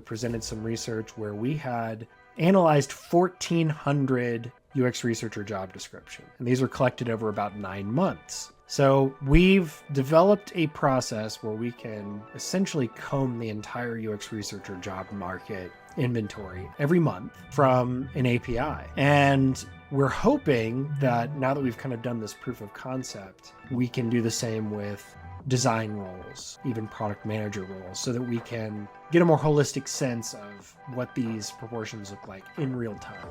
presented some research where we had analyzed 1,400 UX researcher job description. And these were collected over about 9 months. So we've developed a process where we can essentially comb the entire UX researcher job market inventory every month from an API. And we're hoping that now that we've kind of done this proof of concept, we can do the same with design roles, even product manager roles, so that we can get a more holistic sense of what these proportions look like in real time.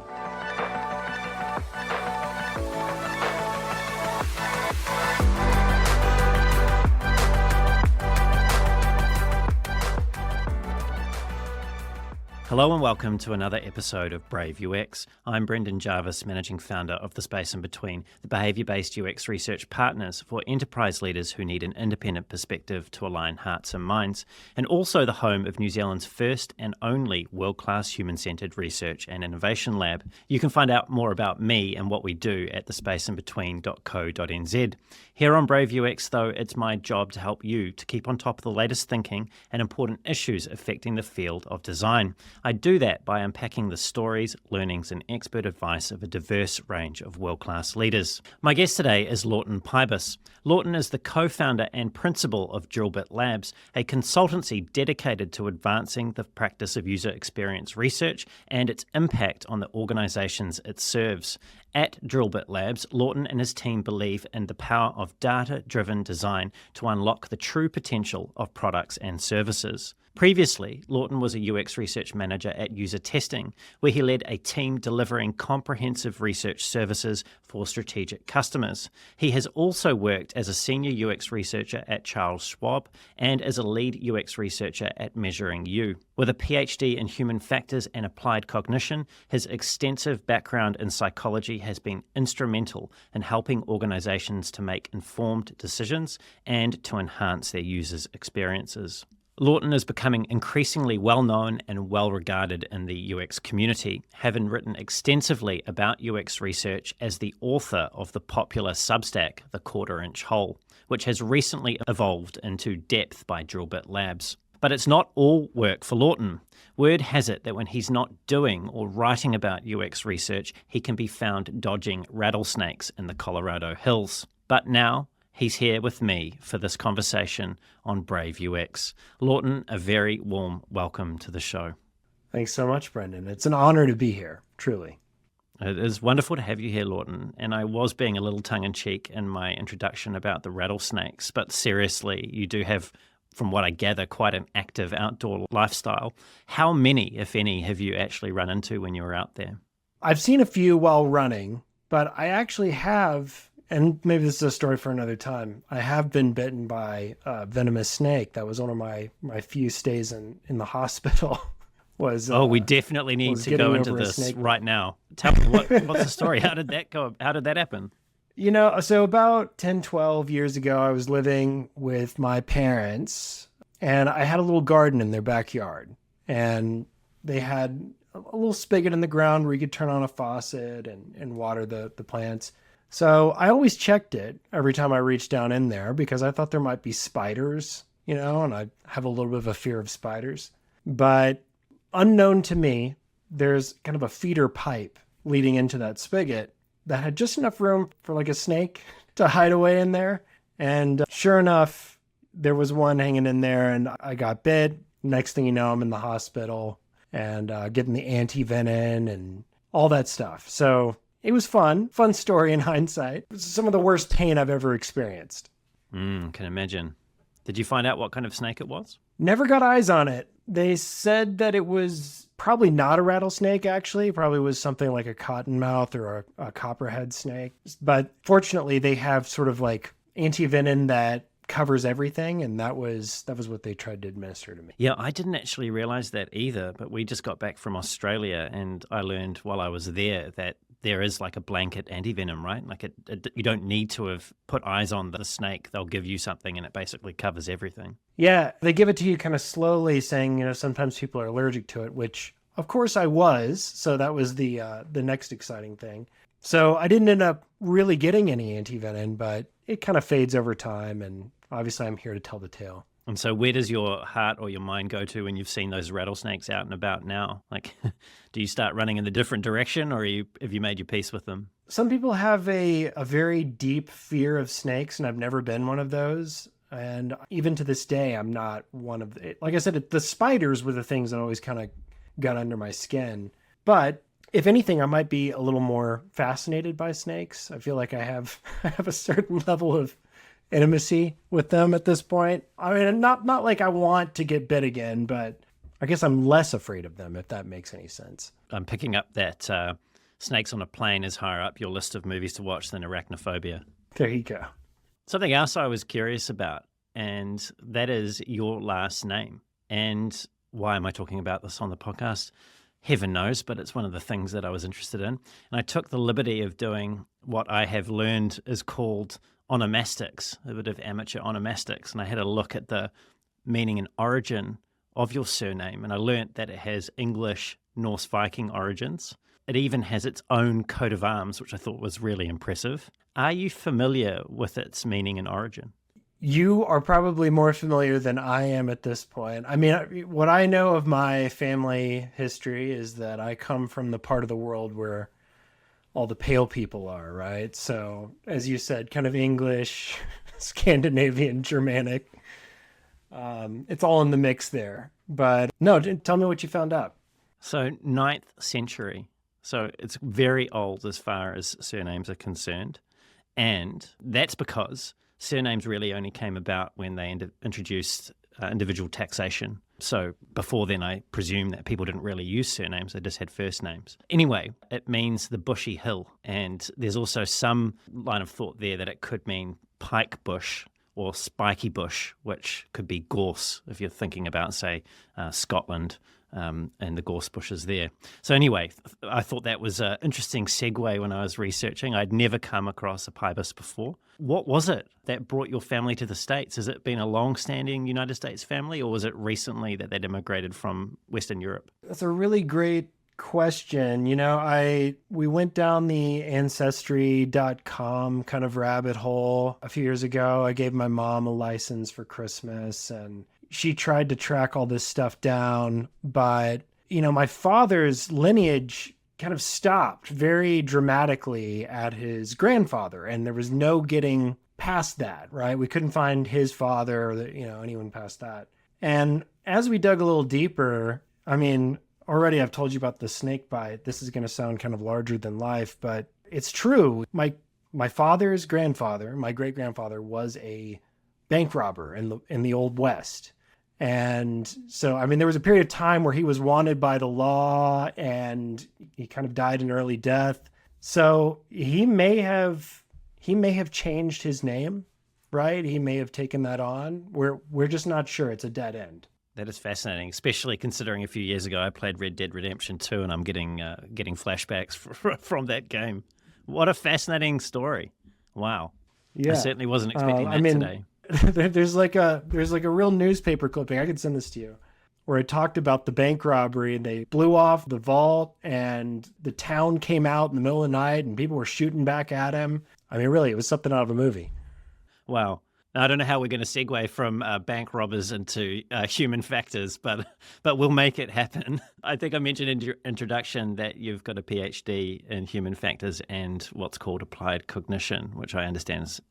Hello and welcome to another episode of Brave UX. I'm Brendan Jarvis, Managing Founder of The Space in Between, the behaviour-based UX research partners for enterprise leaders who need an independent perspective to align hearts and minds, and also the home of New Zealand's first and only world-class human-centred research and innovation lab. You can find out more about me and what we do at thespaceinbetween.co.nz. Here on Brave UX, though, it's my job to help you to keep on top of the latest thinking and important issues affecting the field of design. I do that by unpacking the stories, learnings and expert advice of a diverse range of world-class leaders. My guest today is Lawton Pybus. Lawton is the co-founder and principal of Drillbit Labs, a consultancy dedicated to advancing the practice of user experience research and its impact on the organisations it serves. At Drillbit Labs, Lawton and his team believe in the power of data-driven design to unlock the true potential of products and services. Previously, Lawton was a UX research manager at User Testing, where he led a team delivering comprehensive research services for strategic customers. He has also worked as a senior UX researcher at Charles Schwab and as a lead UX researcher at Measuring You. With a PhD in human factors and applied cognition, his extensive background in psychology has been instrumental in helping organizations to make informed decisions and to enhance their users' experiences. Lawton is becoming increasingly well-known and well-regarded in the UX community, having written extensively about UX research as the author of the popular Substack, The Quarter-Inch Hole, which has recently evolved into Depth by Drillbit Labs. But it's not all work for Lawton. Word has it that when he's not doing or writing about UX research, he can be found dodging rattlesnakes in the Colorado hills. But now, he's here with me for this conversation on Brave UX. Lawton, a very warm welcome to the show. Thanks so much, Brendan. It's an honor to be here, truly. It is wonderful to have you here, Lawton. And I was being a little tongue-in-cheek in my introduction about the rattlesnakes, but seriously, you do have, from what I gather, quite an active outdoor lifestyle. How many, if any, have you actually run into when you were out there? I've seen a few while running, but I actually have, and maybe this is a story for another time, I have been bitten by a venomous snake. That was one of my few stays in the hospital. We definitely need to go into this right now. Tell me, what's the story? How did that go? How did that happen? You know, so about 10, 12 years ago, I was living with my parents, and I had a little garden in their backyard. And they had a little spigot in the ground where you could turn on a faucet and water the plants. So I always checked it every time I reached down in there because I thought there might be spiders, and I have a little bit of a fear of spiders. But unknown to me, there's kind of a feeder pipe leading into that spigot that had just enough room for like a snake to hide away in there. And sure enough, there was one hanging in there and I got bit. Next thing you know, I'm in the hospital and getting the anti-venom and all that stuff. So it was fun story in hindsight. It was some of the worst pain I've ever experienced. Can imagine. Did you find out what kind of snake it was? Never got eyes on it. They said that it was probably not a rattlesnake, actually. Probably was something like a cottonmouth or a copperhead snake. But fortunately, they have sort of like anti-venom that covers everything, and that was what they tried to administer to me. Yeah, I didn't actually realize that either, but we just got back from Australia, and I learned while I was there that there is like a blanket anti-venom, right? Like you don't need to have put eyes on the snake. They'll give you something and it basically covers everything. Yeah, they give it to you kind of slowly, saying, sometimes people are allergic to it, which of course I was. So that was the next exciting thing. So I didn't end up really getting any anti-venom, but it kind of fades over time. And obviously I'm here to tell the tale. And so where does your heart or your mind go to when you've seen those rattlesnakes out and about now? Like, do you start running in the different direction, or have you made your peace with them? Some people have a very deep fear of snakes, and I've never been one of those. And even to this day, I'm not one of the, like I said, the spiders were the things that always kind of got under my skin. But if anything, I might be a little more fascinated by snakes. I feel like I have I have a certain level of intimacy with them at this point. I mean, not like I want to get bit again, but I guess I'm less afraid of them, if that makes any sense. I'm picking up that Snakes on a Plane is higher up your list of movies to watch than Arachnophobia. There you go. Something else I was curious about, and that is your last name. And why am I talking about this on the podcast? Heaven knows, but it's one of the things that I was interested in. And I took the liberty of doing what I have learned is called onomastics, a bit of amateur onomastics. And I had a look at the meaning and origin of your surname, and I learnt that it has English, Norse Viking origins. It even has its own coat of arms, which I thought was really impressive. Are you familiar with its meaning and origin? You are probably more familiar than I am at this point. I mean, what I know of my family history is that I come from the part of the world where all the pale people are, right? So, as you said, kind of English, Scandinavian, Germanic. It's all in the mix there. But no, tell me what you found out. So, 9th century. So it's very old as far as surnames are concerned. And that's because surnames really only came about when they introduced individual taxation. So before then, I presume that people didn't really use surnames, they just had first names. Anyway, it means the bushy hill. And there's also some line of thought there that it could mean pike bush or spiky bush, which could be gorse if you're thinking about, say, Scotland. And the gorse bushes there. So anyway, I thought that was an interesting segue when I was researching. I'd never come across a Pybus before. What was it that brought your family to the States? Has it been a long-standing United States family, or was it recently that they'd immigrated from Western Europe? That's a really great question. You know, we went down the ancestry.com kind of rabbit hole a few years ago. I gave my mom a license for Christmas, and she tried to track all this stuff down, but, you know, my father's lineage kind of stopped very dramatically at his grandfather, and there was no getting past that, right? We couldn't find his father or, anyone past that. And as we dug a little deeper, I mean, already I've told you about the snake bite. This is going to sound kind of larger than life, but it's true. My father's grandfather, my great-grandfather, was a bank robber in the Old West. And so, I mean, there was a period of time where he was wanted by the law, and he kind of died an early death. So he may have changed his name, right? He may have taken that on. We're just not sure. It's a dead end. That is fascinating, especially considering a few years ago I played Red Dead Redemption 2, and I'm getting flashbacks from that game. What a fascinating story! Wow, yeah, I certainly wasn't expecting that today. There's like a real newspaper clipping. I could send this to you, where it talked about the bank robbery, and they blew off the vault, and the town came out in the middle of the night, and people were shooting back at him. I mean, really, it was something out of a movie. Wow. Now, I don't know how we're going to segue from bank robbers into human factors, but we'll make it happen. I think I mentioned in your introduction that you've got a PhD in human factors and what's called applied cognition, which I understand is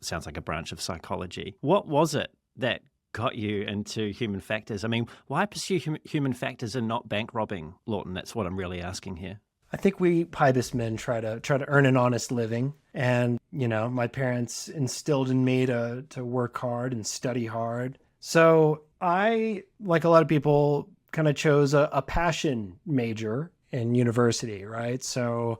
sounds like a branch of psychology. What was it that got you into human factors? I mean, why pursue human factors and not bank robbing, Lawton? That's what I'm really asking here. I think we Pybus men try to earn an honest living. And, my parents instilled in me to work hard and study hard. So I, like a lot of people, kind of chose a passion major in university, right? So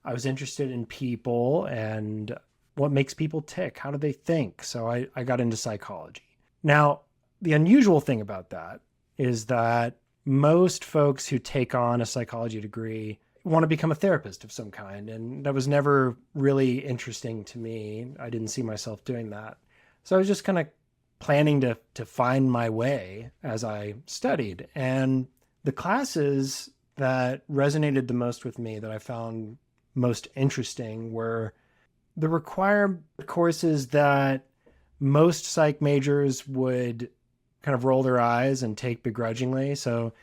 I was interested in people and what makes people tick. How do they think? So I got into psychology. Now, the unusual thing about that is that most folks who take on a psychology degree want to become a therapist of some kind. And that was never really interesting to me. I didn't see myself doing that. So I was just kind of planning to find my way as I studied. And the classes that resonated the most with me, that I found most interesting, were the required courses that most psych majors would kind of roll their eyes and take begrudgingly. So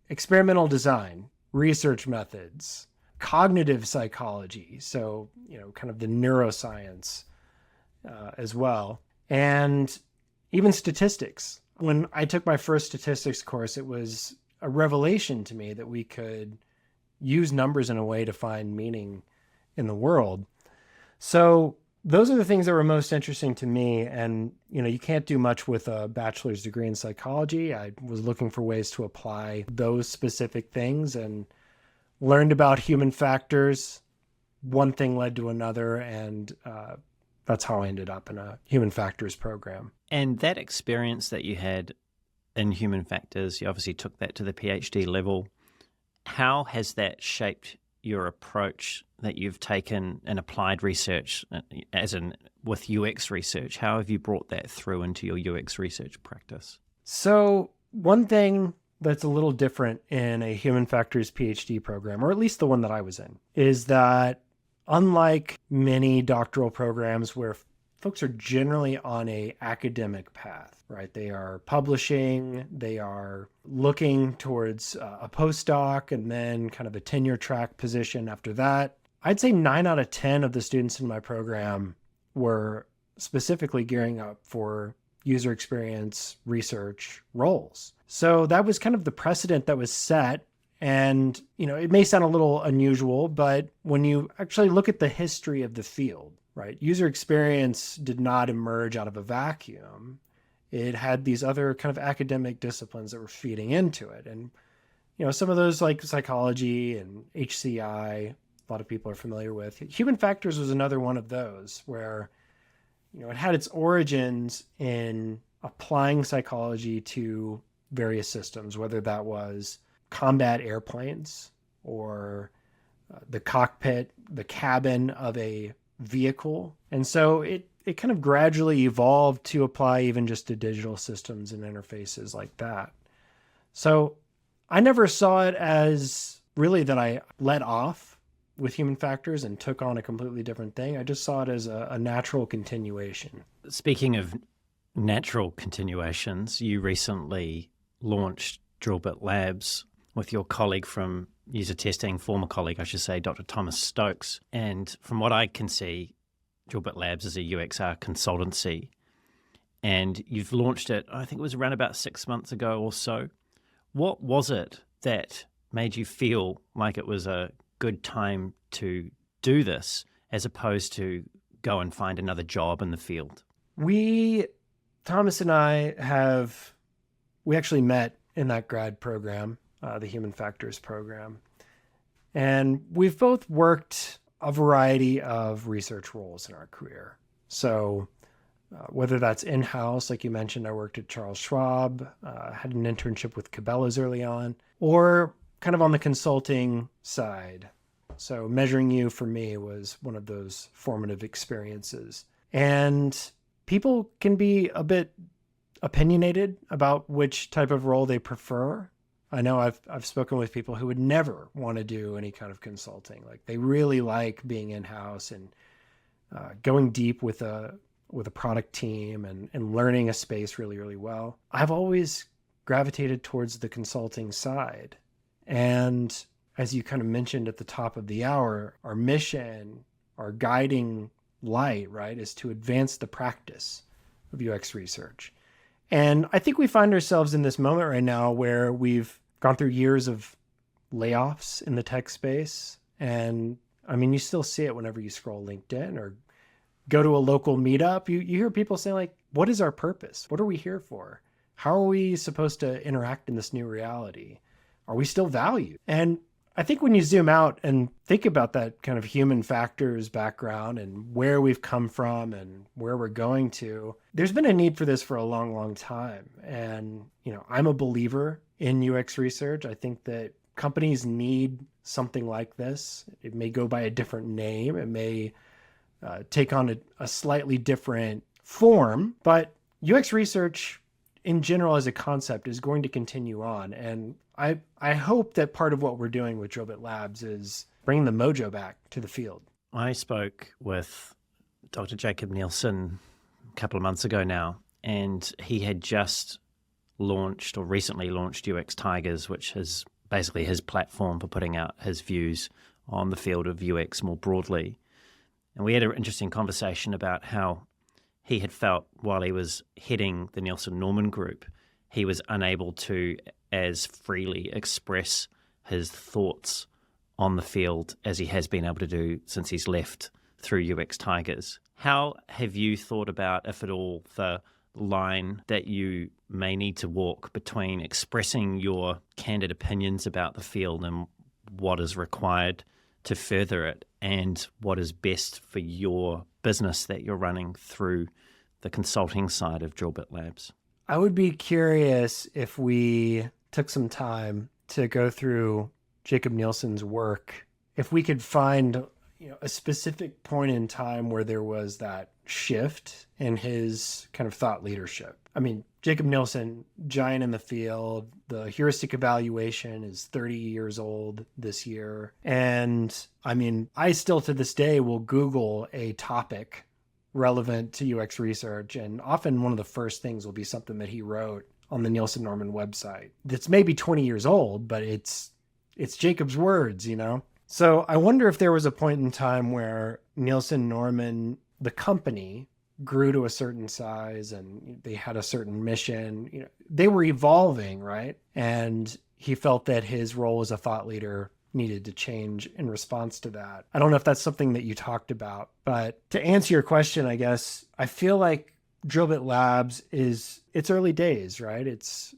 experimental design, research methods, cognitive psychology, so, kind of the neuroscience as well, and even statistics. When I took my first statistics course, it was a revelation to me that we could use numbers in a way to find meaning in the world. So those are the things that were most interesting to me. And, you can't do much with a bachelor's degree in psychology. I was looking for ways to apply those specific things and learned about human factors. One thing led to another, and that's how I ended up in a human factors program. And that experience that you had in human factors, you obviously took that to the PhD level. How has that shaped your approach that you've taken in applied research, as in with UX research? How have you brought that through into your UX research practice? So one thing that's a little different in a human factors PhD program, or at least the one that I was in, is that unlike many doctoral programs where folks are generally on a academic path, right? They are publishing, they are looking towards a postdoc and then kind of a tenure track position after that. I'd say 9 out of 10 of the students in my program were specifically gearing up for user experience research roles. So that was kind of the precedent that was set. And, it may sound a little unusual, but when you actually look at the history of the field, right, user experience did not emerge out of a vacuum. It had these other kind of academic disciplines that were feeding into it. And, some of those like psychology and HCI, a lot of people are familiar with. Human factors was another one of those where, it had its origins in applying psychology to various systems, whether that was combat airplanes or the cockpit, the cabin of a vehicle. And so it kind of gradually evolved to apply even just to digital systems and interfaces like that. So I never saw it as really that I let off with human factors and took on a completely different thing. I just saw it as a natural continuation. Speaking of natural continuations, you recently launched Drillbit Labs with your colleague from user testing, former colleague, I should say, Dr. Thomas Stokes. And from what I can see, Drillbit Labs is a UXR consultancy. And you've launched it, I think it was around about 6 months ago or so. What was it that made you feel like it was a good time to do this as opposed to go and find another job in the field? Thomas and I we actually met in that grad program, the Human Factors program. And we've both worked a variety of research roles in our career. So whether that's in-house, like you mentioned, I worked at Charles Schwab, had an internship with Cabela's early on, or kind of on the consulting side. So Measuring You for me was one of those formative experiences. And people can be a bit opinionated about which type of role they prefer. I know I've spoken with people who would never want to do any kind of consulting. Like they really like being in-house and going deep with a product team and learning a space really, really well. I've always gravitated towards the consulting side. And as you kind of mentioned at the top of the hour, our mission, our guiding light, right, is to advance the practice of UX research. And I think we find ourselves in this moment right now where we've gone through years of layoffs in the tech space. And I mean, you still see it whenever you scroll LinkedIn or go to a local meetup. You hear people saying like, what is our purpose? What are we here for? How are we supposed to interact in this new reality? Are we still valued? And I think when you zoom out and think about that kind of human factors background and where we've come from and where we're going to, there's been a need for this for a long, long time. And, I'm a believer in UX research. I think that companies need something like this. It may go by a different name. It may take on a slightly different form, but UX research in general as a concept is going to continue on. And I hope that part of what we're doing with Drillbit Labs is bringing the mojo back to the field. I spoke with Dr. Jacob Nielsen couple of months ago now, and he had just launched or recently launched UX Tigers, which is basically his platform for putting out his views on the field of UX more broadly. And we had an interesting conversation about how he had felt while he was heading the Nielsen Norman Group, he was unable to as freely express his thoughts on the field as he has been able to do since he's left through UX Tigers. How have you thought about, if at all, the line that you may need to walk between expressing your candid opinions about the field and what is required to further it and what is best for your business that you're running through the consulting side of Drillbit Labs? I would be curious if we took some time to go through Jacob Nielsen's work, if we could find a specific point in time where there was that shift in his kind of thought leadership. I mean, Jacob Nielsen, giant in the field, the heuristic evaluation is 30 years old this year. And I mean, I still to this day will Google a topic relevant to UX research. And often one of the first things will be something that he wrote on the Nielsen Norman website that's maybe 20 years old, but it's Jacob's words, So I wonder if there was a point in time where Nielsen Norman, the company, grew to a certain size and they had a certain mission. They were evolving, right? And he felt that his role as a thought leader needed to change in response to that. I don't know if that's something that you talked about, but to answer your question, I guess, I feel like Drillbit Labs it's early days, right? It's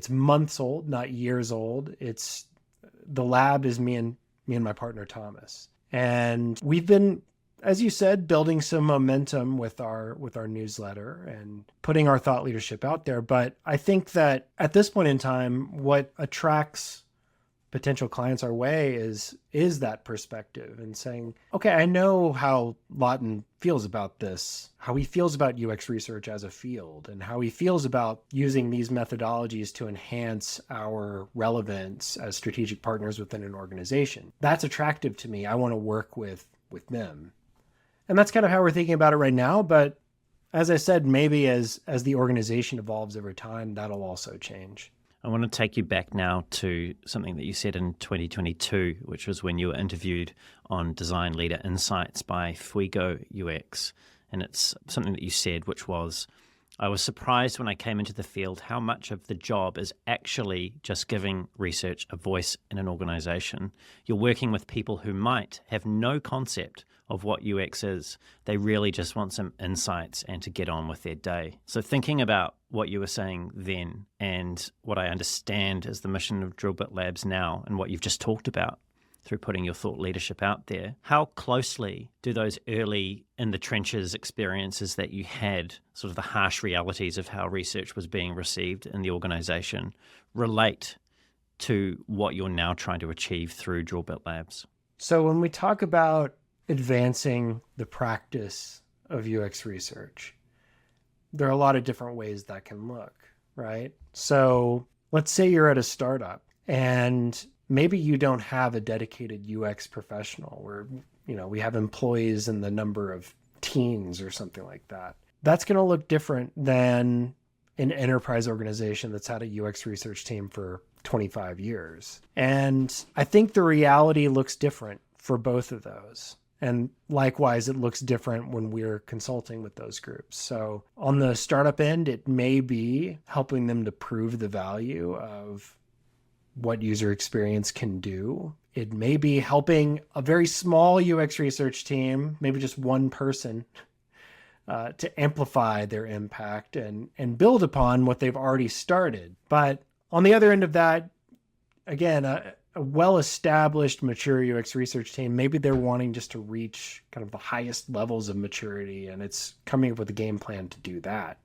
months old, not years old. The lab is me and my partner, Thomas. And we've been, as you said, building some momentum with our newsletter and putting our thought leadership out there. But I think that at this point in time, what attracts potential clients our way is that perspective and saying, okay, I know how Lawton feels about this, how he feels about UX research as a field, and how he feels about using these methodologies to enhance our relevance as strategic partners within an organization. That's attractive to me. I want to work with them. And that's kind of how we're thinking about it right now. But as I said, maybe as the organization evolves over time, that'll also change. I want to take you back now to something that you said in 2022, which was when you were interviewed on Design Leader Insights by Fuego UX. And it's something that you said, which was, I was surprised when I came into the field how much of the job is actually just giving research a voice in an organization. You're working with people who might have no concept of what UX is. They really just want some insights and to get on with their day. So thinking about what you were saying then and what I understand is the mission of Drillbit Labs now and what you've just talked about through putting your thought leadership out there, how closely do those early in the trenches experiences that you had, sort of the harsh realities of how research was being received in the organization, relate to what you're now trying to achieve through Drillbit Labs? So when we talk about advancing the practice of UX research, there are a lot of different ways that can look, right? So let's say you're at a startup and maybe you don't have a dedicated UX professional where, we have employees in the number of teens or something like that. That's going to look different than an enterprise organization that's had a UX research team for 25 years. And I think the reality looks different for both of those. And likewise, it looks different when we're consulting with those groups. So on the startup end, it may be helping them to prove the value of what user experience can do. It may be helping a very small UX research team, maybe just one person, to amplify their impact and build upon what they've already started. But on the other end of that, again, a well-established, mature UX research team, maybe they're wanting just to reach kind of the highest levels of maturity, and it's coming up with a game plan to do that.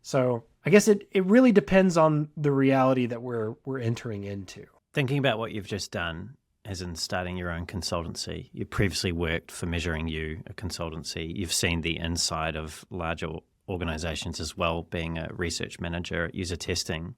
So I guess it really depends on the reality that we're entering into. Thinking about what you've just done, as in starting your own consultancy, you previously worked for Measuring You, a consultancy. You've seen the inside of larger organizations as well, being a research manager at user testing.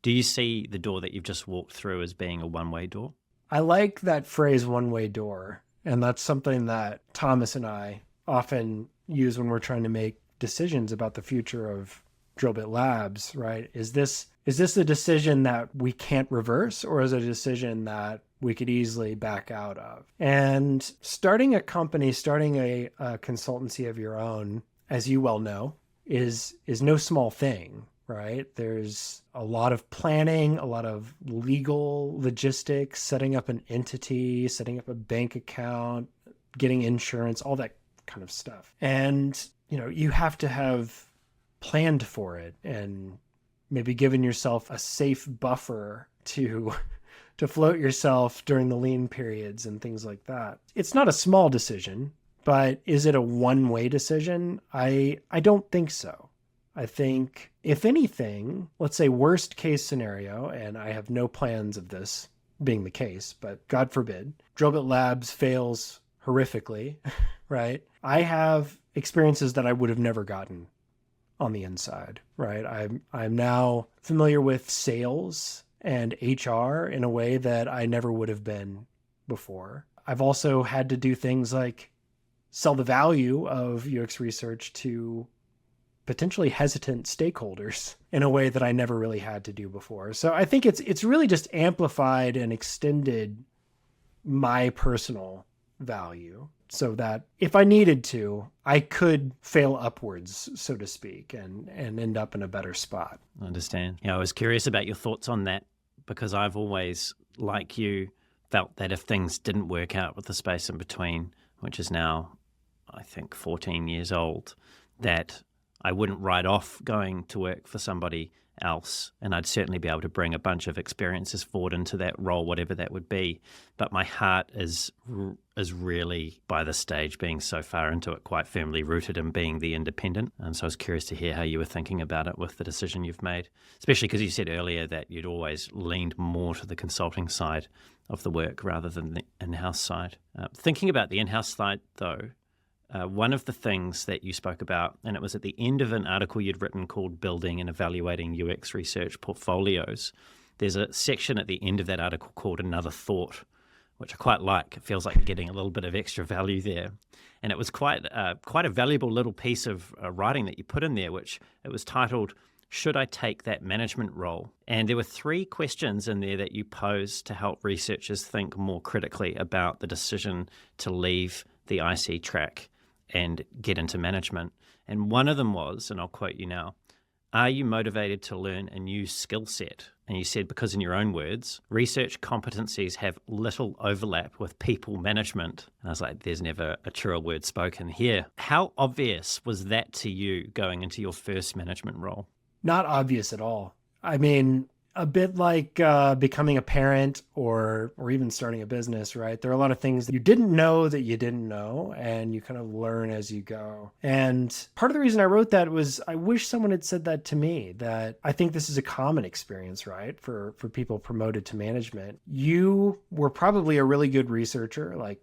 Do you see the door that you've just walked through as being a one-way door? I like that phrase, one-way door. And that's something that Thomas and I often use when we're trying to make decisions about the future of Drillbit Labs, right? Is this a decision that we can't reverse, or is it a decision that we could easily back out of? And starting a company, starting a consultancy of your own, as you well know, is no small thing, right? There's a lot of planning, a lot of legal logistics, setting up an entity, setting up a bank account, getting insurance, all that kind of stuff. And, you have to have planned for it and maybe given yourself a safe buffer to float yourself during the lean periods and things like that. It's not a small decision, but is it a one-way decision? I don't think so. I think, if anything, let's say worst case scenario, and I have no plans of this being the case, but God forbid, Drillbit Labs fails horrifically, right? I have experiences that I would have never gotten on the inside, right? I'm now familiar with sales and HR in a way that I never would have been before. I've also had to do things like sell the value of UX research to potentially hesitant stakeholders in a way that I never really had to do before. So I think it's really just amplified and extended my personal value so that if I needed to, I could fail upwards, so to speak, and end up in a better spot. I understand. Yeah, I was curious about your thoughts on that because I've always, like you, felt that if things didn't work out with the space in between, which is now, I think, 14 years old, that I wouldn't write off going to work for somebody else, and I'd certainly be able to bring a bunch of experiences forward into that role, whatever that would be. But my heart is really, by this stage, being so far into it, quite firmly rooted in being the independent. And so I was curious to hear how you were thinking about it with the decision you've made, especially because you said earlier that you'd always leaned more to the consulting side of the work rather than the in-house side. Thinking about the in-house side, though, one of the things that you spoke about, and it was at the end of an article you'd written called Building and Evaluating UX Research Portfolios, there's a section at the end of that article called Another Thought, which I quite like. It feels like you're getting a little bit of extra value there. And it was quite a valuable little piece of writing that you put in there, which it was titled, Should I Take That Management Role? And there were 3 questions in there that you posed to help researchers think more critically about the decision to leave the IC track and get into management. And one of them was, and I'll quote you now, are you motivated to learn a new skill set? And you said, because in your own words, research competencies have little overlap with people management. And I was like, there's never a truer word spoken here. How obvious was that to you going into your first management role? Not obvious at all. I mean, a bit like becoming a parent or even starting a business, right? There are a lot of things that you didn't know that you didn't know, and you kind of learn as you go. And part of the reason I wrote that was I wish someone had said that to me, that I think this is a common experience, right? For people promoted to management. You were probably a really good researcher, like,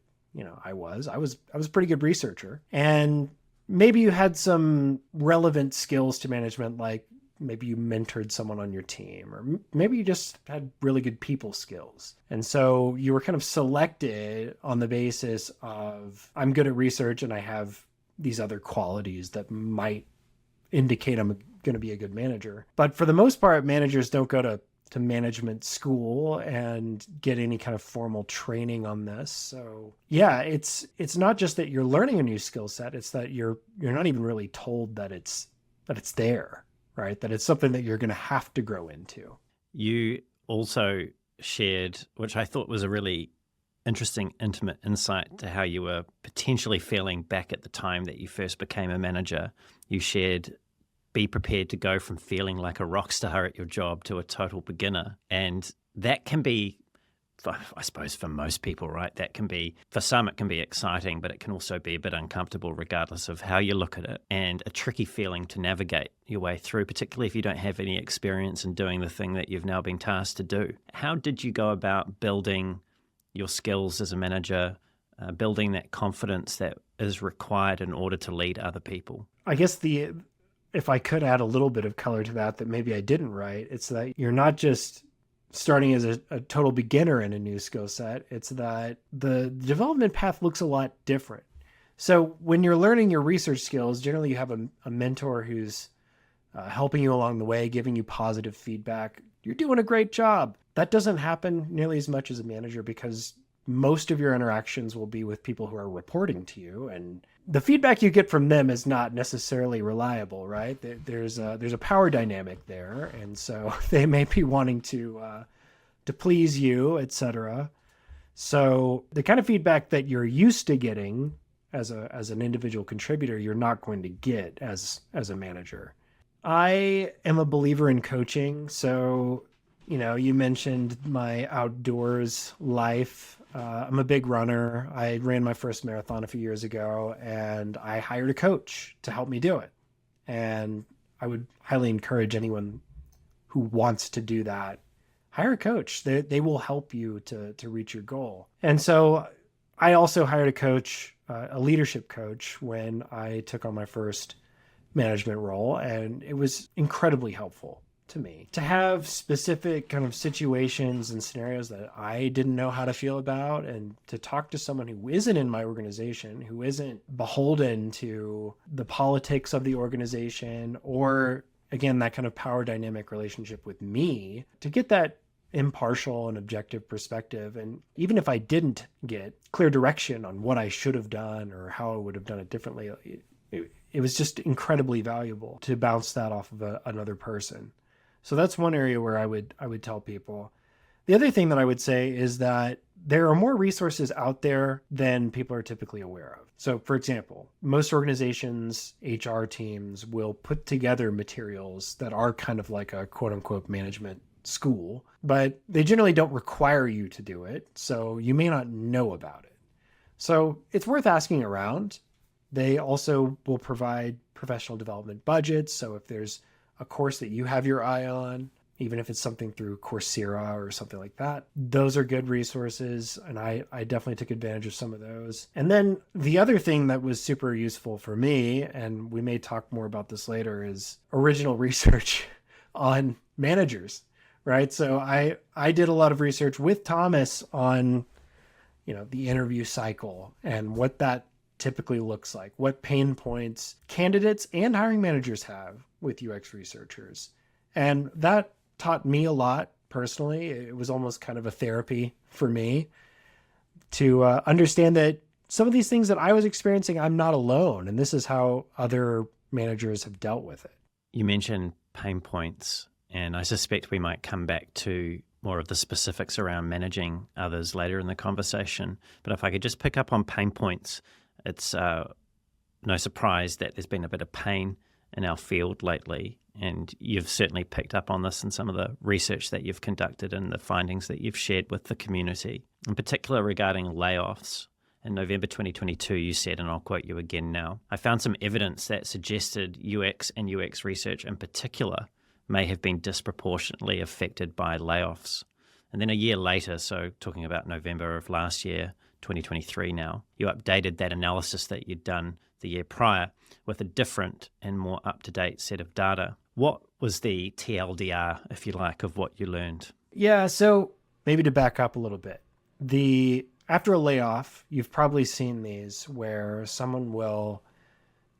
I was a pretty good researcher. And maybe you had some relevant skills to management, like maybe you mentored someone on your team, or maybe you just had really good people skills. And so you were kind of selected on the basis of, I'm good at research and I have these other qualities that might indicate I'm going to be a good manager. But for the most part, managers don't go to management school and get any kind of formal training on this. So yeah, it's not just that you're learning a new skill set, it's that you're not even really told that it's there. Right? That it's something that you're going to have to grow into. You also shared, which I thought was a really interesting, intimate insight to how you were potentially feeling back at the time that you first became a manager. You shared, be prepared to go from feeling like a rock star at your job to a total beginner. And that can be, I suppose for most people, right? That can be, for some it can be exciting, but it can also be a bit uncomfortable regardless of how you look at it, and a tricky feeling to navigate your way through, particularly if you don't have any experience in doing the thing that you've now been tasked to do. How did you go about building your skills as a manager, building that confidence that is required in order to lead other people? I guess if I could add a little bit of color to that maybe I didn't write, it's that you're not just starting as a total beginner in a new skill set. It's that the development path looks a lot different. So when you're learning your research skills, generally you have a mentor who's helping you along the way, giving you positive feedback. You're doing a great job. That doesn't happen nearly as much as a manager because most of your interactions will be with people who are reporting to you, and the feedback you get from them is not necessarily reliable, right? There's a power dynamic there, and so they may be wanting to please you, etc. So the kind of feedback that you're used to getting as an individual contributor, you're not going to get as a manager. I am a believer in coaching. So, you mentioned my outdoors life. I'm a big runner. I ran my first marathon a few years ago, and I hired a coach to help me do it. And I would highly encourage anyone who wants to do that, hire a coach. They will help you to reach your goal. And so I also hired a coach, a leadership coach, when I took on my first management role, and it was incredibly helpful to me to have specific kind of situations and scenarios that I didn't know how to feel about, and to talk to someone who isn't in my organization, who isn't beholden to the politics of the organization, or again, that kind of power dynamic relationship with me, to get that impartial and objective perspective. And even if I didn't get clear direction on what I should have done or how I would have done it differently, it was just incredibly valuable to bounce that off of another person. So that's one area where I would tell people. The other thing that I would say is that there are more resources out there than people are typically aware of. So for example, most organizations, HR teams will put together materials that are kind of like a quote unquote management school, but they generally don't require you to do it. So you may not know about it. So it's worth asking around. They also will provide professional development budgets. So if there's a course that you have your eye on, even if it's something through Coursera or something like that, those are good resources. And I definitely took advantage of some of those. And then the other thing that was super useful for me, and we may talk more about this later, is original research on managers, right? So I did a lot of research with Thomas on, the interview cycle and what that typically looks like, what pain points candidates and hiring managers have with UX researchers. And that taught me a lot personally. It was almost kind of a therapy for me to understand that some of these things that I was experiencing, I'm not alone. And this is how other managers have dealt with it. You mentioned pain points, and I suspect we might come back to more of the specifics around managing others later in the conversation. But if I could just pick up on pain points, it's no surprise that there's been a bit of pain in our field lately, and you've certainly picked up on this in some of the research that you've conducted and the findings that you've shared with the community, in particular regarding layoffs. In November 2022, you said, and I'll quote you again now, "I found some evidence that suggested UX and UX research in particular may have been disproportionately affected by layoffs." And then a year later, so talking about November of last year, 2023 now, you updated that analysis that you'd done the year prior with a different and more up-to-date set of data. What was the TLDR, if you like, of what you learned? Yeah, so maybe to back up a little bit, after a layoff, you've probably seen these where someone will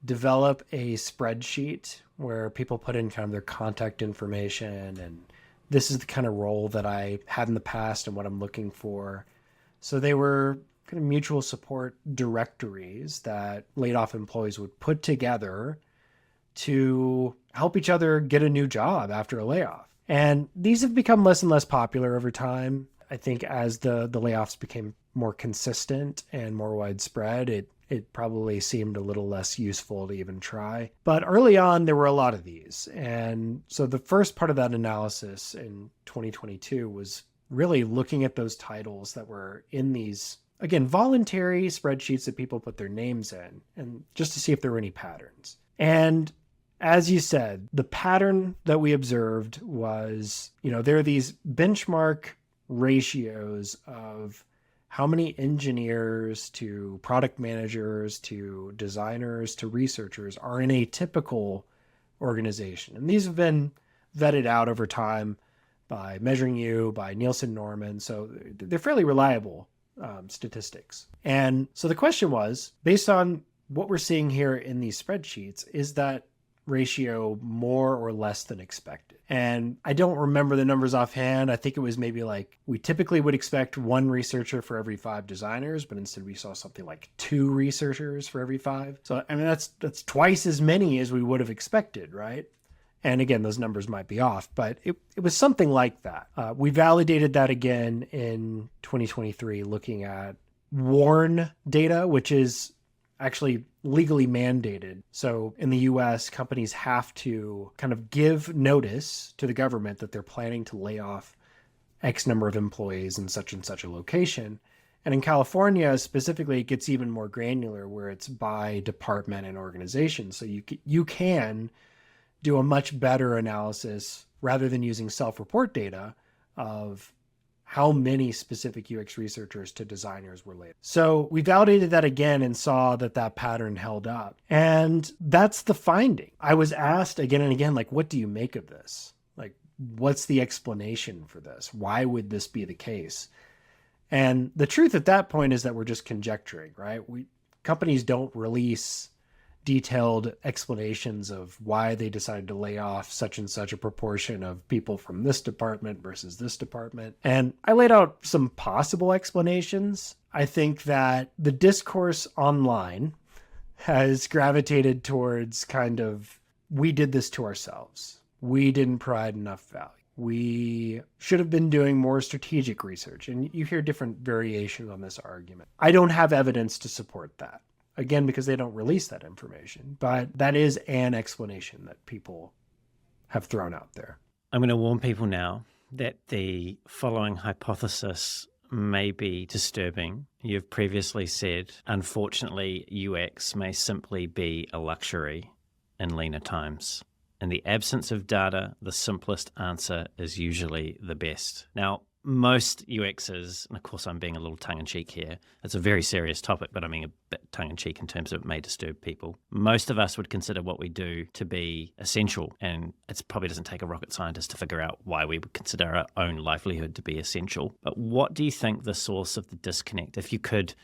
develop a spreadsheet where people put in kind of their contact information, and this is the kind of role that I had in the past and what I'm looking for. So they were kind of mutual support directories that laid off employees would put together to help each other get a new job after a layoff. And these have become less and less popular over time. I think as the layoffs became more consistent and more widespread, it probably seemed a little less useful to even try. But early on, there were a lot of these. And so the first part of that analysis in 2022 was really looking at those titles that were in these, again, voluntary spreadsheets that people put their names in, and just to see if there were any patterns. And as you said, the pattern that we observed was, there are these benchmark ratios of how many engineers to product managers to designers to researchers are in a typical organization. And these have been vetted out over time by Measuring You, by Nielsen Norman. So they're fairly reliable statistics. And so the question was, based on what we're seeing here in these spreadsheets, is that ratio more or less than expected? And I don't remember the numbers offhand. I think it was maybe like we typically would expect one researcher for every 5 designers, but instead we saw something like 2 researchers for every 5. So I mean that's twice as many as we would have expected, right? And again, those numbers might be off, but it was something like that. We validated that again in 2023, looking at WARN data, which is actually legally mandated. So in the US, companies have to kind of give notice to the government that they're planning to lay off X number of employees in such and such a location. And in California specifically, it gets even more granular where it's by department and organization. So you can do a much better analysis rather than using self-report data of how many specific UX researchers to designers were laid. So we validated that again and saw that that pattern held up. And that's the finding. I was asked again and again, like, what do you make of this? Like, what's the explanation for this? Why would this be the case? And the truth at that point is that we're just conjecturing, right? Companies don't release detailed explanations of why they decided to lay off such and such a proportion of people from this department versus this department. And I laid out some possible explanations. I think that the discourse online has gravitated towards kind of, we did this to ourselves. We didn't provide enough value. We should have been doing more strategic research. And you hear different variations on this argument. I don't have evidence to support that. Again, because they don't release that information. But that is an explanation that people have thrown out there. I'm going to warn people now that the following hypothesis may be disturbing. You've previously said, unfortunately, UX may simply be a luxury in leaner times. In the absence of data, the simplest answer is usually the best. Now, most UXers, and of course I'm being a little tongue-in-cheek here, it's a very serious topic, but I mean a bit tongue-in-cheek in terms of it may disturb people. Most of us would consider what we do to be essential, and it probably doesn't take a rocket scientist to figure out why we would consider our own livelihood to be essential. But what do you think the source of the disconnect, if you could,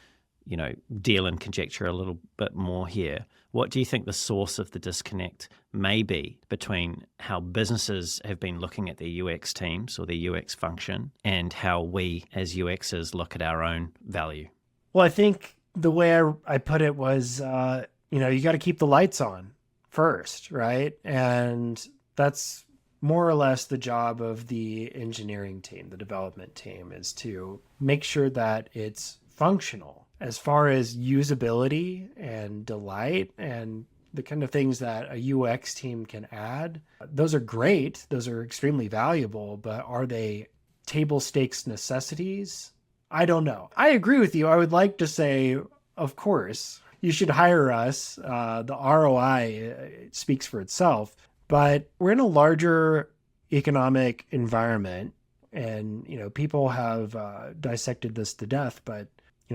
deal and conjecture a little bit more here, what do you think the source of the disconnect may be between how businesses have been looking at their UX teams or their UX function and how we as UXers look at our own value? Well, I think the way I put it was, you got to keep the lights on first, right? And that's more or less the job of the engineering team, the development team, is to make sure that it's functional. As far as usability and delight and the kind of things that a UX team can add, those are great. Those are extremely valuable, but are they table stakes necessities? I don't know. I agree with you. I would like to say, of course, you should hire us. The ROI speaks for itself, but we're in a larger economic environment and, people have dissected this to death, but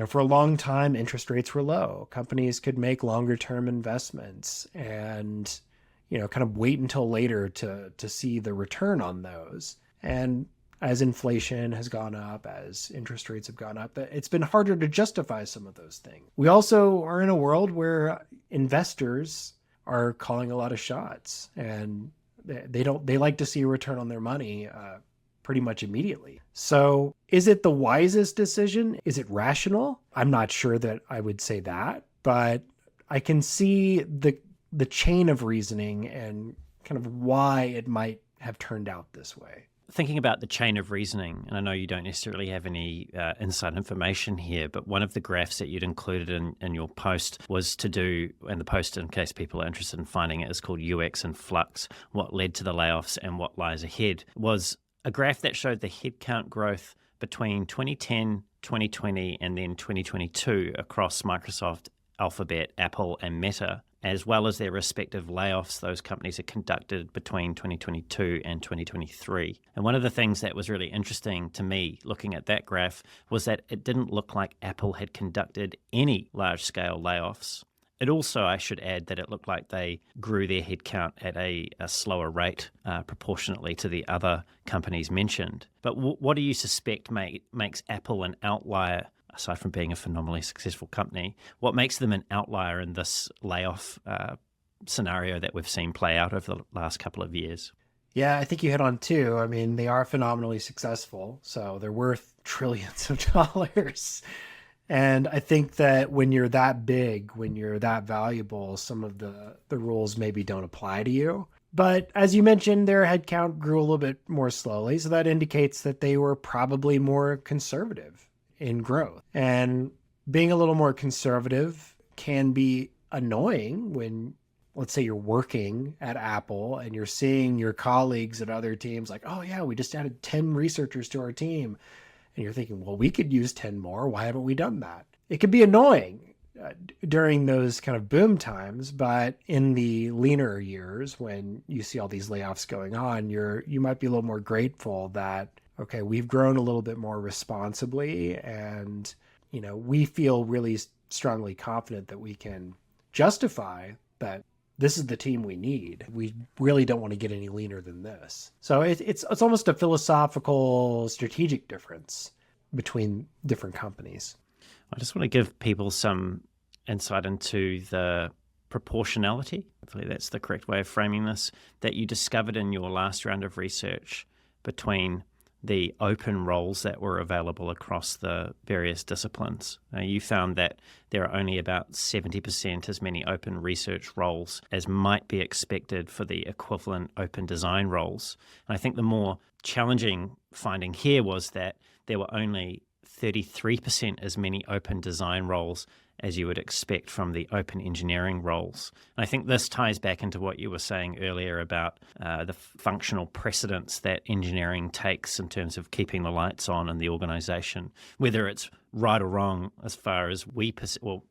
for a long time, interest rates were low. Companies could make longer term investments and, kind of wait until later to see the return on those. And as inflation has gone up, as interest rates have gone up, it's been harder to justify some of those things. We also are in a world where investors are calling a lot of shots and they like to see a return on their money pretty much immediately. So is it the wisest decision? Is it rational? I'm not sure that I would say that, but I can see the chain of reasoning and kind of why it might have turned out this way. Thinking about the chain of reasoning, and I know you don't necessarily have any inside information here, but one of the graphs that you'd included in your post was to do, and the post, in case people are interested in finding it, is called UX in Flux, what led to the layoffs and what lies ahead, was a graph that showed the headcount growth between 2010, 2020, and then 2022 across Microsoft, Alphabet, Apple, and Meta, as well as their respective layoffs those companies had conducted between 2022 and 2023. And one of the things that was really interesting to me looking at that graph was that it didn't look like Apple had conducted any large-scale layoffs. It also, I should add, that it looked like they grew their headcount at a slower rate proportionately to the other companies mentioned. But what do you suspect makes Apple an outlier aside from being a phenomenally successful company, what makes them an outlier in this layoff scenario that we've seen play out over the last couple of years? Yeah, I think you hit on two. I mean, they are phenomenally successful, so they're worth trillions of dollars. And I think that when you're that big, when you're that valuable, some of the rules maybe don't apply to you. But as you mentioned, their headcount grew a little bit more slowly. So that indicates that they were probably more conservative in growth. And being a little more conservative can be annoying when, let's say, you're working at Apple and you're seeing your colleagues at other teams like, oh, yeah, we just added 10 researchers to our team. And you're thinking, well, we could use 10 more. Why haven't we done that? It could be annoying during those kind of boom times, but in the leaner years when you see all these layoffs going on, you might be a little more grateful that, okay, we've grown a little bit more responsibly, and we feel really strongly confident that we can justify that this is the team we need. We really don't want to get any leaner than this. So it's almost a philosophical, strategic difference between different companies. I just want to give people some insight into the proportionality, hopefully that's the correct way of framing this, that you discovered in your last round of research between the open roles that were available across the various disciplines. You found that there are only about 70% as many open research roles as might be expected for the equivalent open design roles. And I think the more challenging finding here was that there were only 33% as many open design roles as you would expect from the open engineering roles. And I think this ties back into what you were saying earlier about the functional precedence that engineering takes in terms of keeping the lights on in the organization, whether it's right or wrong as far as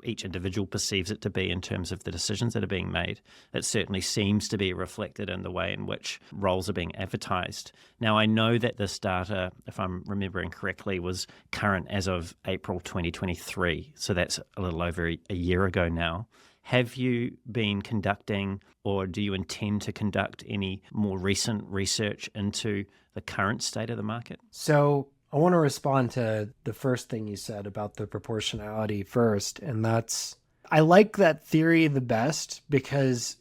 each individual perceives it to be in terms of the decisions that are being made. It certainly seems to be reflected in the way in which roles are being advertised. Now, I know that this data, if I'm remembering correctly, was current as of April 2023, so that's a little over a year ago now. Have you been conducting, or do you intend to conduct, any more recent research into the current state of the market? So I want to respond to the first thing you said about the proportionality first. And that's, I like that theory the best because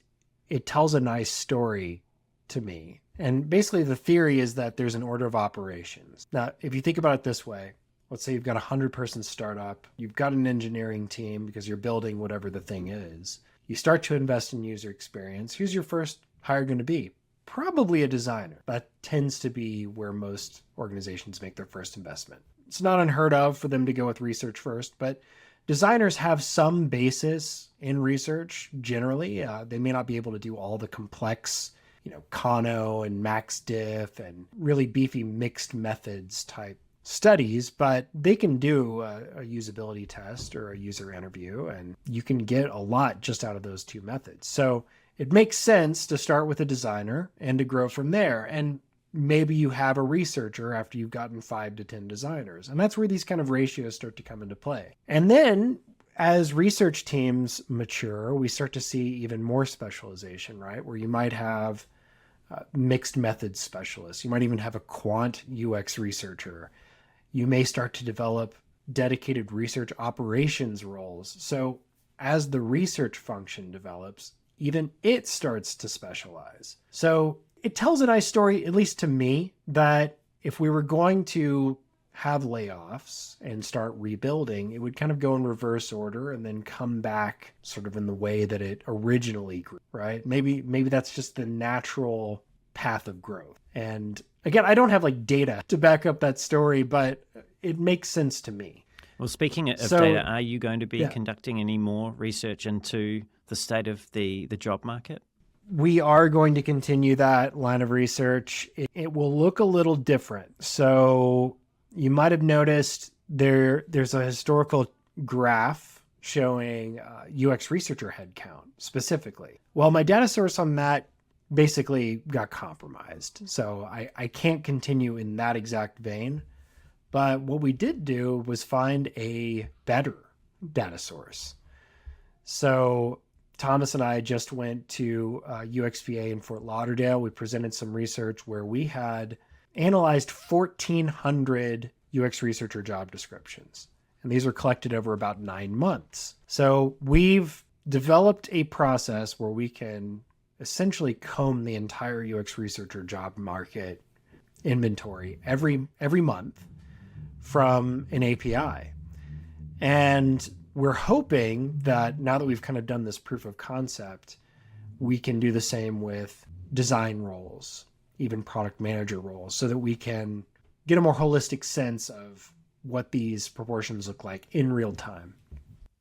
it tells a nice story to me. And basically the theory is that there's an order of operations. Now, if you think about it this way, let's say you've got a 100-person startup, you've got an engineering team because you're building whatever the thing is. You start to invest in user experience. Who's your first hire going to be? Probably a designer. That tends to be where most organizations make their first investment. It's not unheard of for them to go with research first, but designers have some basis in research generally. They may not be able to do all the complex, Kano and max diff and really beefy mixed methods type studies, but they can do a usability test or a user interview, and you can get a lot just out of those two methods. So it makes sense to start with a designer and to grow from there. And maybe you have a researcher after you've gotten 5 to 10 designers. And that's where these kind of ratios start to come into play. And then as research teams mature, we start to see even more specialization, right? Where you might have mixed methods specialists. You might even have a quant UX researcher. You may start to develop dedicated research operations roles. So as the research function develops, even it starts to specialize. So it tells a nice story, at least to me, that if we were going to have layoffs and start rebuilding, it would kind of go in reverse order and then come back sort of in the way that it originally grew, right? Maybe that's just the natural path of growth. And again, I don't have like data to back up that story, but it makes sense to me. Well, speaking of data, are you going to be conducting any more research into the state of the job market? We are going to continue that line of research. It will look a little different. So you might have noticed there's a historical graph showing UX researcher headcount specifically. Well, my data source on that basically got compromised. So I can't continue in that exact vein. But what we did do was find a better data source. So Thomas and I just went to UXVA in Fort Lauderdale. We presented some research where we had analyzed 1,400 UX researcher job descriptions. And these are collected over about 9 months. So we've developed a process where we can essentially comb the entire UX researcher job market inventory every month from an API. And we're hoping that now that we've kind of done this proof of concept, we can do the same with design roles, even product manager roles, so that we can get a more holistic sense of what these proportions look like in real time.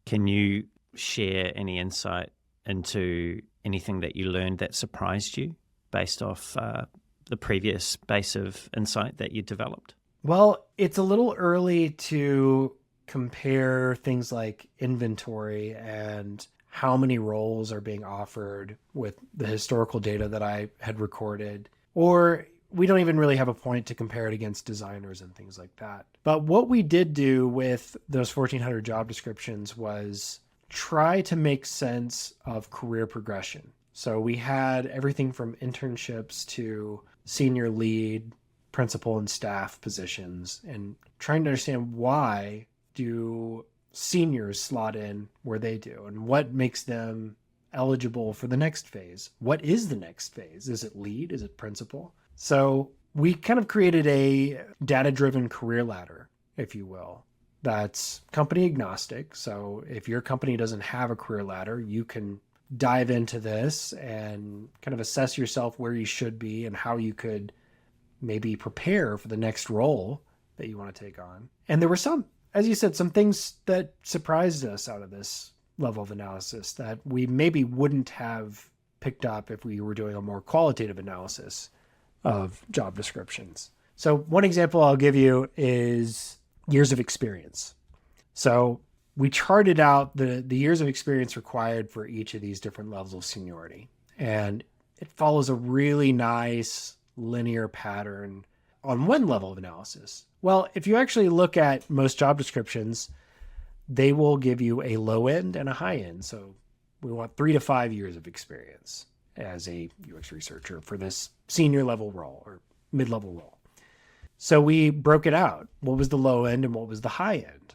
Can you share any insight into anything that you learned that surprised you based off the previous base of insight that you developed? Well, it's a little early to compare things like inventory and how many roles are being offered with the historical data that I had recorded, or we don't even really have a point to compare it against designers and things like that. But what we did do with those 1,400 job descriptions was try to make sense of career progression. So we had everything from internships to senior lead, principal and staff positions, and trying to understand why do seniors slot in where they do and what makes them eligible for the next phase. What is the next phase? Is it lead? Is it principal? So we kind of created a data-driven career ladder, if you will, that's company agnostic. So if your company doesn't have a career ladder, you can dive into this and kind of assess yourself where you should be and how you could maybe prepare for the next role that you want to take on. And there were some, as you said, some things that surprised us out of this level of analysis that we maybe wouldn't have picked up if we were doing a more qualitative analysis of job descriptions. So one example I'll give you is years of experience. So we charted out the years of experience required for each of these different levels of seniority. And it follows a really nice linear pattern on one level of analysis. Well, if you actually look at most job descriptions, they will give you a low end and a high end. So we want 3 to 5 years of experience as a UX researcher for this senior level role or mid-level role. So we broke it out. What was the low end and what was the high end?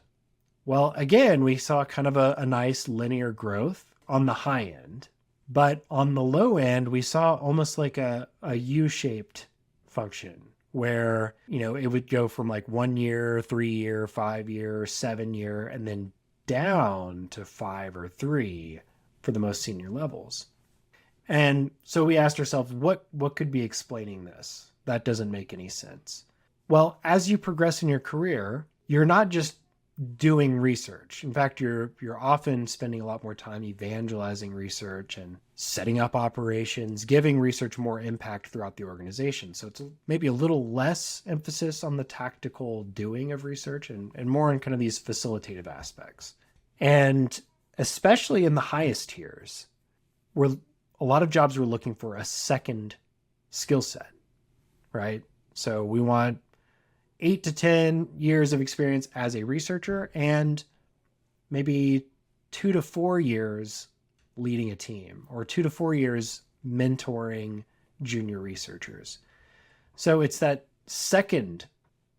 Well, again, we saw kind of a nice linear growth on the high end, but on the low end, we saw almost like a U-shaped function where, it would go from like 1 year, 3 year, 5 year, 7 year, and then down to 5 or 3 for the most senior levels. And so we asked ourselves, what could be explaining this? That doesn't make any sense. Well, as you progress in your career, you're not just doing research. In fact, you're often spending a lot more time evangelizing research and setting up operations, giving research more impact throughout the organization. So it's maybe a little less emphasis on the tactical doing of research and more on kind of these facilitative aspects. And especially in the highest tiers, where a lot of jobs were looking for a second skill set, right? So we want 8 to 10 years of experience as a researcher and maybe 2 to 4 years leading a team or 2 to 4 years mentoring junior researchers. So it's that second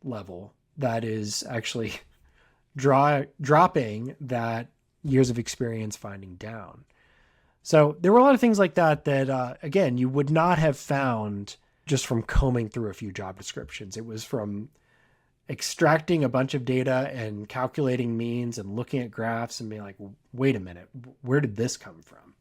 level that is actually dropping that years of experience finding down. So there were a lot of things like that again, you would not have found just from combing through a few job descriptions. It was from extracting a bunch of data and calculating means and looking at graphs and being like, wait a minute, where did this come from?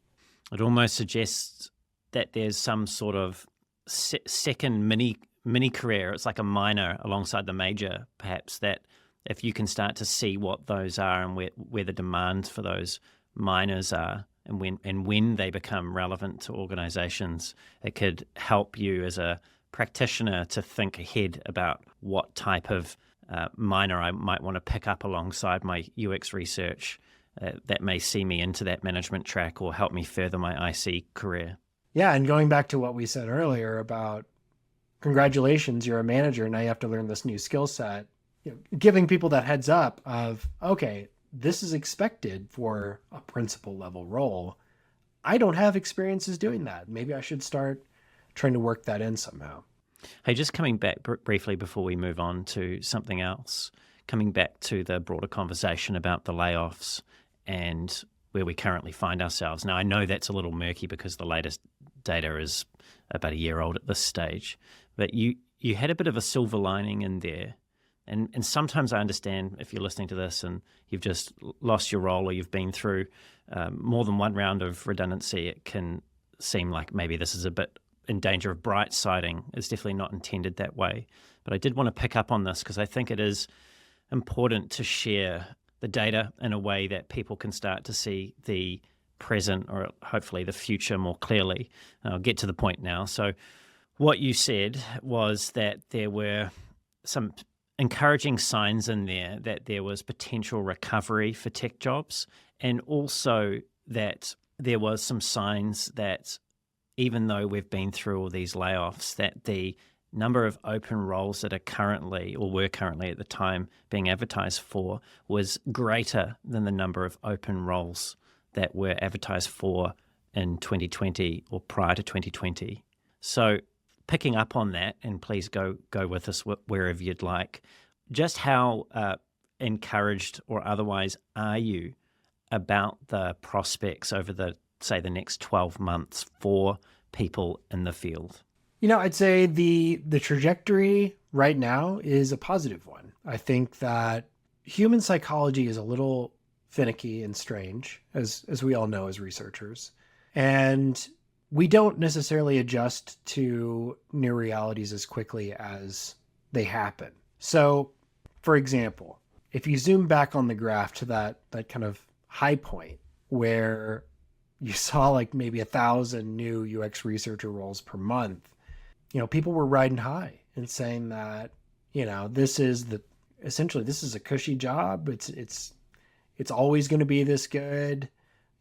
It almost suggests that there's some sort of second mini career. It's like a minor alongside the major, perhaps, that if you can start to see what those are and where the demands for those minors are and when they become relevant to organizations, it could help you as a practitioner to think ahead about what type of minor I might want to pick up alongside my UX research that may see me into that management track or help me further my IC career. Yeah, and going back to what we said earlier about congratulations, you're a manager, now you have to learn this new skill set, giving people that heads up of, okay, this is expected for a principal level role. I don't have experiences doing that. Maybe I should start trying to work that in somehow. Hey, just coming back briefly before we move on to something else, coming back to the broader conversation about the layoffs and where we currently find ourselves. Now, I know that's a little murky because the latest data is about a year old at this stage, but you had a bit of a silver lining in there. And sometimes I understand if you're listening to this and you've just lost your role or you've been through more than one round of redundancy, it can seem like maybe this is a bit in danger of bright siding. It's definitely not intended that way. But I did want to pick up on this because I think it is important to share the data in a way that people can start to see the present or hopefully the future more clearly. And I'll get to the point now. So what you said was that there were some encouraging signs in there that there was potential recovery for tech jobs, and also that there was some signs that even though we've been through all these layoffs, that the number of open roles that are currently or were currently at the time being advertised for was greater than the number of open roles that were advertised for in 2020 or prior to 2020. So picking up on that, and please go with us wherever you'd like, just how encouraged or otherwise are you about the prospects over the next 12 months for people in the field? I'd say the trajectory right now is a positive one. I think that human psychology is a little finicky and strange, as we all know as researchers. And we don't necessarily adjust to new realities as quickly as they happen. So, for example, if you zoom back on the graph to that kind of high point where you saw like maybe 1,000 new UX researcher roles per month, people were riding high and saying that, this is a cushy job. It's always going to be this good.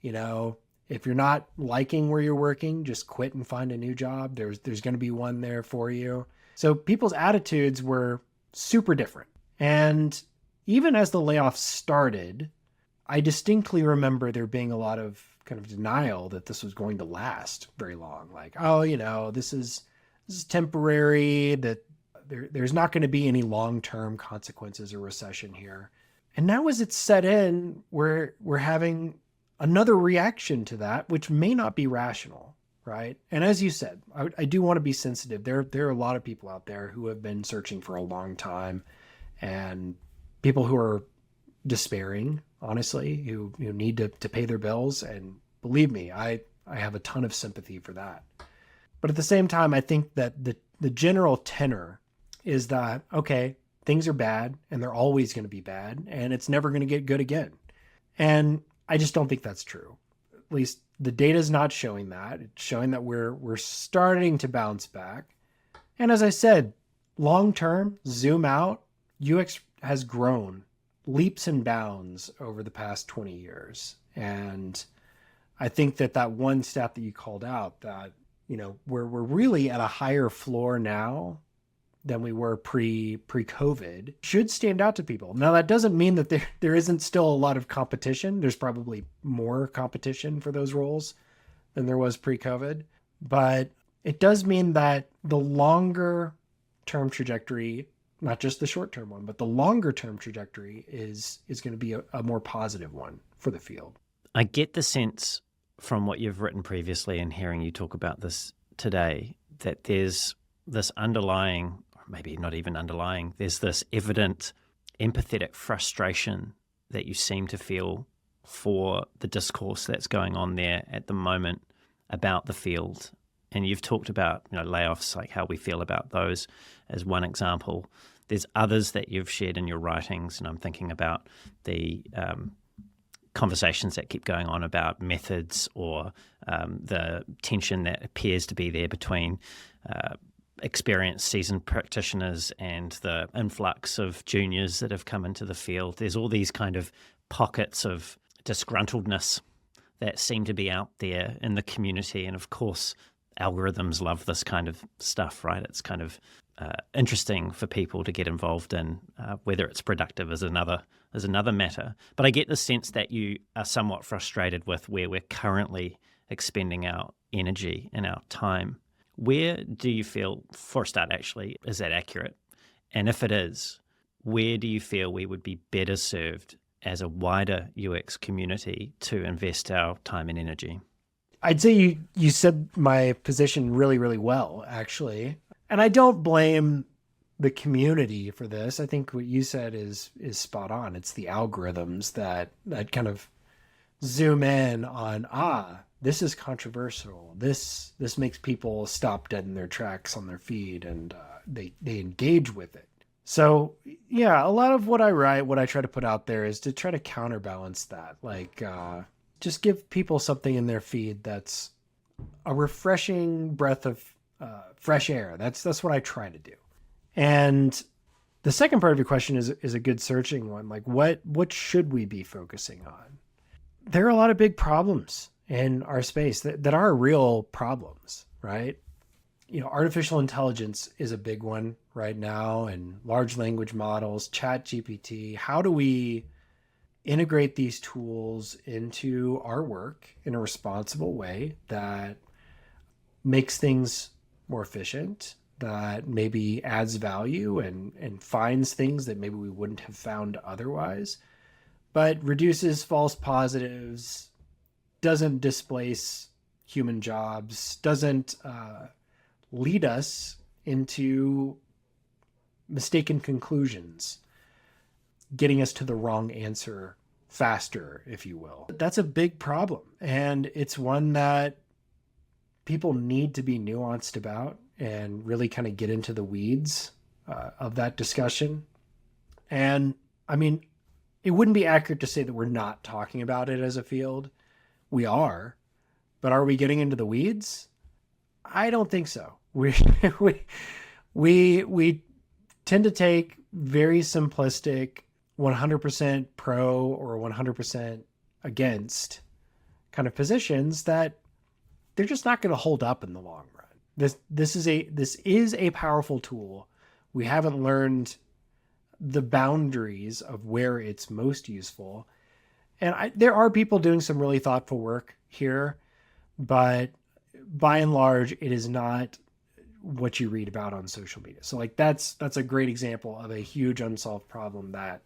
If you're not liking where you're working, just quit and find a new job. There's going to be one there for you. So people's attitudes were super different. And even as the layoffs started, I distinctly remember there being a lot of kind of denial that this was going to last very long. Like, this is temporary, that there's not going to be any long-term consequences or recession here. And now as it's set in, we're having another reaction to that, which may not be rational, right? And as you said, I do want to be sensitive. There are a lot of people out there who have been searching for a long time, and people who are despairing, honestly, who need to pay their bills. And believe me, I have a ton of sympathy for that. But at the same time, I think that the general tenor is that, okay, things are bad and they're always going to be bad and it's never going to get good again. And I just don't think that's true. At least the data is not showing that. It's showing that we're starting to bounce back. And as I said, long term, zoom out, UX has grown leaps and bounds over the past 20 years. And I think that one stat that you called out, that we're really at a higher floor now than we were pre-COVID, should stand out to people. Now, that doesn't mean that there isn't still a lot of competition. There's probably more competition for those roles than there was pre-COVID. But it does mean that the longer term trajectory, not just the short term one, but the longer term trajectory is going to be a more positive one for the field. I get the sense from what you've written previously and hearing you talk about this today that there's this underlying, or maybe not even underlying, there's this evident empathetic frustration that you seem to feel for the discourse that's going on there at the moment about the field. And you've talked about layoffs, like how we feel about those as one example. There's others that you've shared in your writings, and I'm thinking about the conversations that keep going on about methods or the tension that appears to be there between experienced seasoned practitioners and the influx of juniors that have come into the field. There's all these kind of pockets of disgruntledness that seem to be out there in the community. And of course, algorithms love this kind of stuff, right? It's kind of interesting for people to get involved in. Whether it's productive is another matter. But I get the sense that you are somewhat frustrated with where we're currently expending our energy and our time. Where do you feel, for a start actually, is that accurate? And if it is, where do you feel we would be better served as a wider UX community to invest our time and energy? I'd say you said my position really, really well, actually. And I don't blame the community for this. I think what you said is spot on. It's the algorithms that kind of zoom in on, this is controversial. This makes people stop dead in their tracks on their feed, and they engage with it. So yeah, a lot of what I write, what I try to put out there is to try to counterbalance that. Like, just give people something in their feed that's a refreshing breath of fresh air. That's what I try to do. And the second part of your question is a good searching one. Like, what should we be focusing on? There are a lot of big problems in our space that are real problems, right? Artificial intelligence is a big one right now, and large language models, Chat GPT. How do we integrate these tools into our work in a responsible way that makes things more efficient, that maybe adds value and finds things that maybe we wouldn't have found otherwise, but reduces false positives, doesn't displace human jobs, doesn't lead us into mistaken conclusions, getting us to the wrong answer faster, if you will. That's a big problem. And it's one that people need to be nuanced about and really kind of get into the weeds of that discussion. And I mean, it wouldn't be accurate to say that we're not talking about it as a field. We are, but are we getting into the weeds? I don't think so. We tend to take very simplistic 100% pro or 100% against kind of positions that they're just not going to hold up in the long run. This is a powerful tool. We haven't learned the boundaries of where it's most useful. And there are people doing some really thoughtful work here, but by and large, it is not what you read about on social media. So like that's a great example of a huge unsolved problem that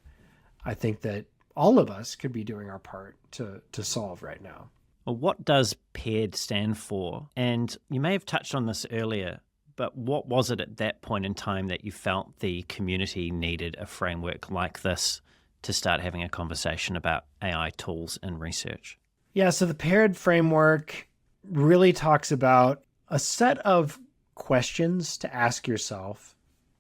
I think that all of us could be doing our part to solve right now. Well, what does paired stand for? And you may have touched on this earlier, but what was it at that point in time that you felt the community needed a framework like this to start having a conversation about AI tools in research? Yeah, so the paired framework really talks about a set of questions to ask yourself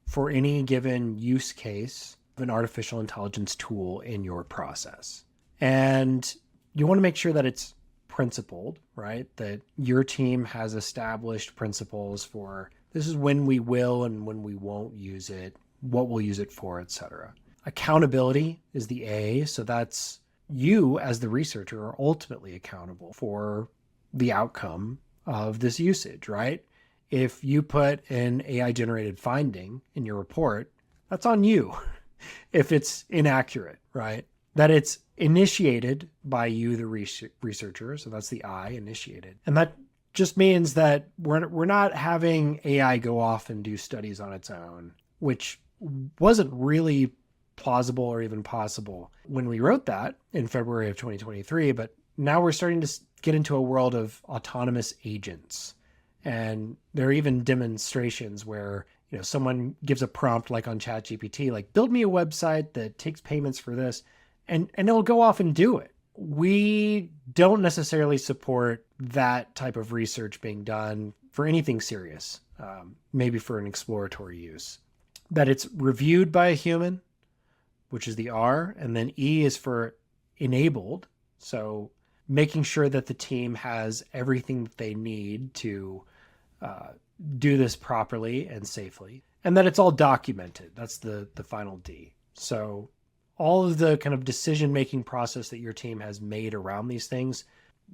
for any given use case of an artificial intelligence tool in your process. And you want to make sure that it's principled, right? That your team has established principles for this is when we will and when we won't use it, what we'll use it for, etc. Accountability is the A. So that's you as the researcher are ultimately accountable for the outcome of this usage, right? If you put an AI generated finding in your report, that's on you if it's inaccurate, right? That it's initiated by you, the researcher. So that's the I, initiated. And that just means that we're not having AI go off and do studies on its own, which wasn't really plausible or even possible when we wrote that in February of 2023. But now we're starting to get into a world of autonomous agents. And there are even demonstrations where, someone gives a prompt like on ChatGPT, like build me a website that takes payments for this, and it'll go off and do it. We don't necessarily support that type of research being done for anything serious, maybe for an exploratory use. That it's reviewed by a human, which is the R, and then E is for enabled. So making sure that the team has everything that they need to do this properly and safely, and that it's all documented. That's the final D. So all of the kind of decision-making process that your team has made around these things,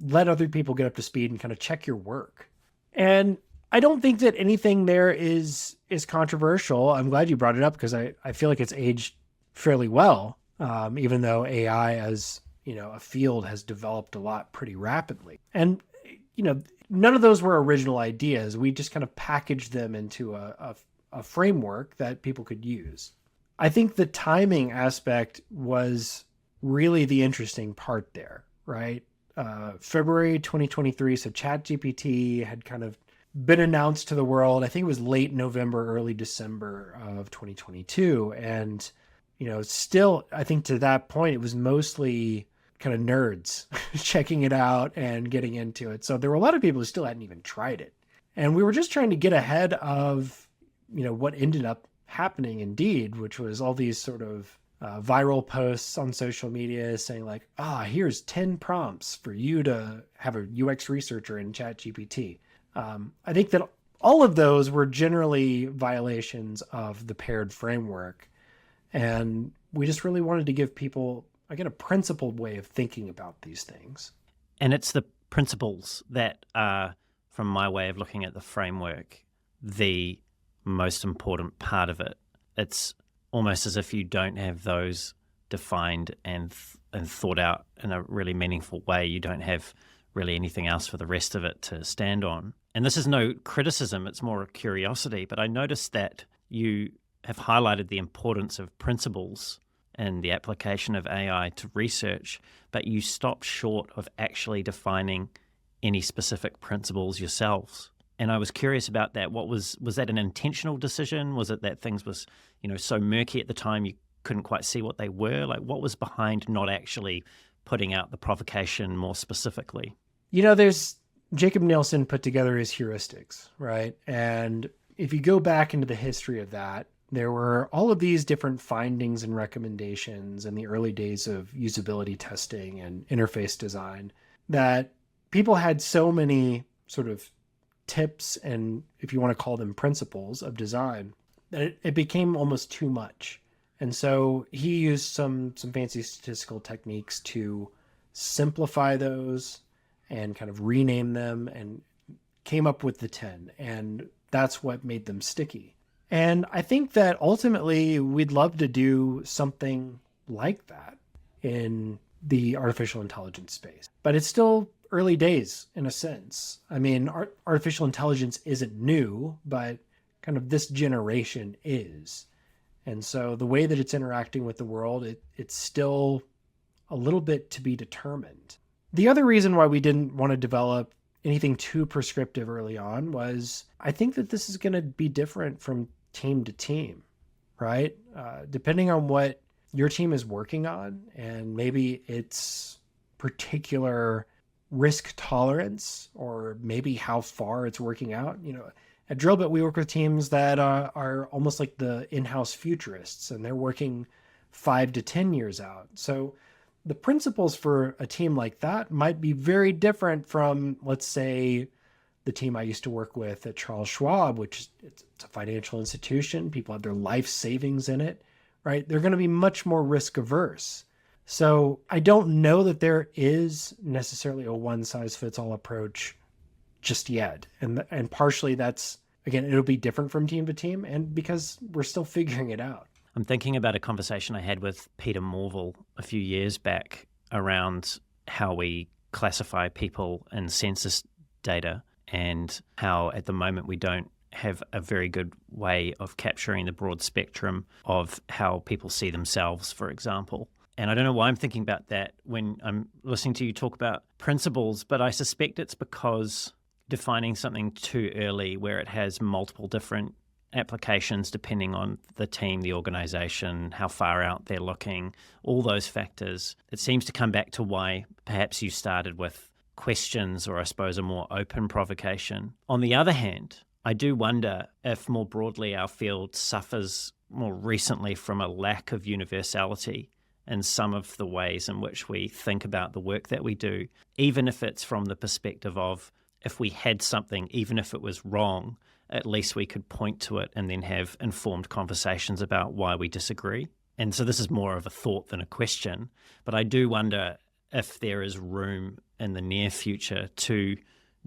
let other people get up to speed and kind of check your work. And I don't think that anything there is controversial. I'm glad you brought it up because I feel like it's aged fairly well, even though AI as a field has developed a lot pretty rapidly. And none of those were original ideas. We just kind of packaged them into a framework that people could use. I think the timing aspect was really the interesting part there, right? February 2023, so ChatGPT had kind of been announced to the world. I think it was late November, early December of 2022. And, still, I think to that point, it was mostly kind of nerds checking it out and getting into it. So there were a lot of people who still hadn't even tried it. And we were just trying to get ahead of, what ended up happening indeed, which was all these sort of viral posts on social media saying like, here's 10 prompts for you to have a UX researcher in ChatGPT. I think that all of those were generally violations of the paired framework. And we just really wanted to give people, again, a principled way of thinking about these things. And it's the principles that are, from my way of looking at the framework, the most important part of it. It's almost as if you don't have those defined and thought out in a really meaningful way, you don't have really anything else for the rest of it to stand on. And this is no criticism, it's more a curiosity, but I noticed that you have highlighted the importance of principles and the application of AI to research, but you stopped short of actually defining any specific principles yourselves. And I was curious about that. Was that an intentional decision? Was it that things was, so murky at the time you couldn't quite see what they were? Like, what was behind not actually putting out the provocation more specifically? There's Jacob Nielsen put together his heuristics, right? And if you go back into the history of that, there were all of these different findings and recommendations in the early days of usability testing and interface design that people had so many sort of tips and, if you want to call them, principles of design, that it became almost too much. And so he used some fancy statistical techniques to simplify those and kind of rename them and came up with the 10. And that's what made them sticky. And I think that ultimately we'd love to do something like that in the artificial intelligence space. But it's still early days in a sense. I mean, artificial intelligence isn't new, but kind of this generation is. And so the way that it's interacting with the world, it's still a little bit to be determined. The other reason why we didn't want to develop anything too prescriptive early on was I think that this is going to be different from team to team, right? Depending on what your team is working on and maybe its particular risk tolerance or maybe how far it's working out. At Drillbit, we work with teams that are almost like the in-house futurists, and they're working 5 to 10 years out. So the principles for a team like that might be very different from, let's say, the team I used to work with at Charles Schwab, which it's a financial institution. People have their life savings in it, right? They're going to be much more risk averse. So I don't know that there is necessarily a one size fits all approach just yet. And partially that's, again, it'll be different from team to team and because we're still figuring it out. I'm thinking about a conversation I had with Peter Morville a few years back around how we classify people in census data and how at the moment we don't have a very good way of capturing the broad spectrum of how people see themselves, for example. And I don't know why I'm thinking about that when I'm listening to you talk about principles, but I suspect it's because defining something too early where it has multiple different applications depending on the team, the organization, how far out they're looking, all those factors, it seems to come back to why perhaps you started with questions or I suppose a more open provocation. On the other hand, I do wonder if more broadly our field suffers more recently from a lack of universality in some of the ways in which we think about the work that we do, even if it's from the perspective of if we had something, even if it was wrong, at least we could point to it and then have informed conversations about why we disagree. And so this is more of a thought than a question, but I do wonder if there is room in the near future to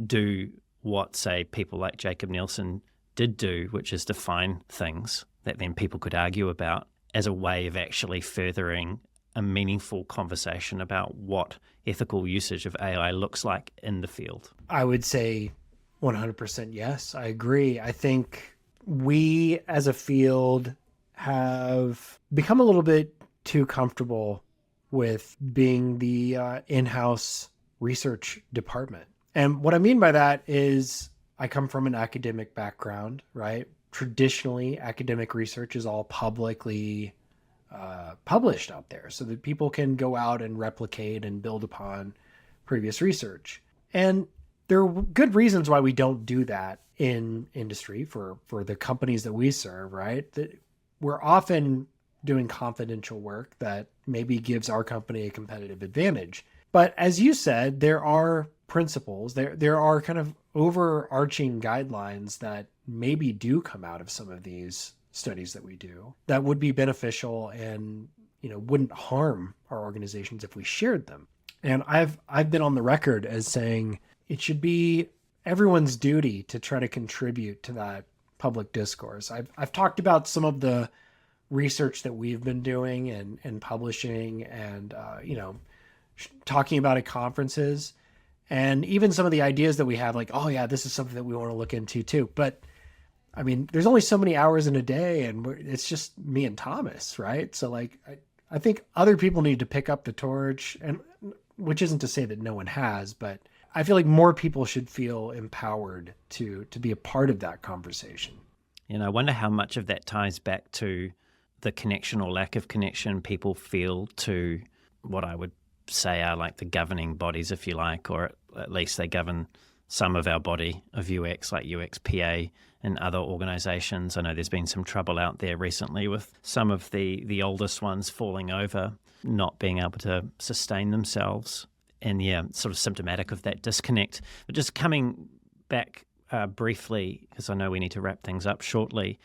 do what, say, people like Jacob Nielsen did do, which is define things that then people could argue about as a way of actually furthering a meaningful conversation about what ethical usage of AI looks like in the field. I would say 100% yes. I agree. I think we as a field have become a little bit too comfortable with being the in-house research department. And what I mean by that is I come from an academic background, right? Traditionally, academic research is all publicly published out there so that people can go out and replicate and build upon previous research. And there are good reasons why we don't do that in industry for the companies that we serve, right? That we're often doing confidential work that maybe gives our company a competitive advantage. But as you said, there are principles, there are kind of overarching guidelines that maybe do come out of some of these studies that we do that would be beneficial and wouldn't harm our organizations if we shared them. And I've been on the record as saying it should be everyone's duty to try to contribute to that public discourse. I've talked about some of the research that we've been doing and publishing and talking about at conferences, and even some of the ideas that we have, like, oh yeah, this is something that we want to look into too. But I mean, there's only so many hours in a day, and it's just me and Thomas, right? So like, I think other people need to pick up the torch, and which isn't to say that no one has, but I feel like more people should feel empowered to be a part of that conversation. I wonder how much of that ties back to the connection or lack of connection people feel to what I would say are like the governing bodies, if you like, or at least they govern some of our body of UX, like UXPA and other organizations. I know there's been some trouble out there recently with some of the oldest ones falling over, not being able to sustain themselves. And yeah, sort of symptomatic of that disconnect. But just coming back briefly, because I know we need to wrap things up shortly,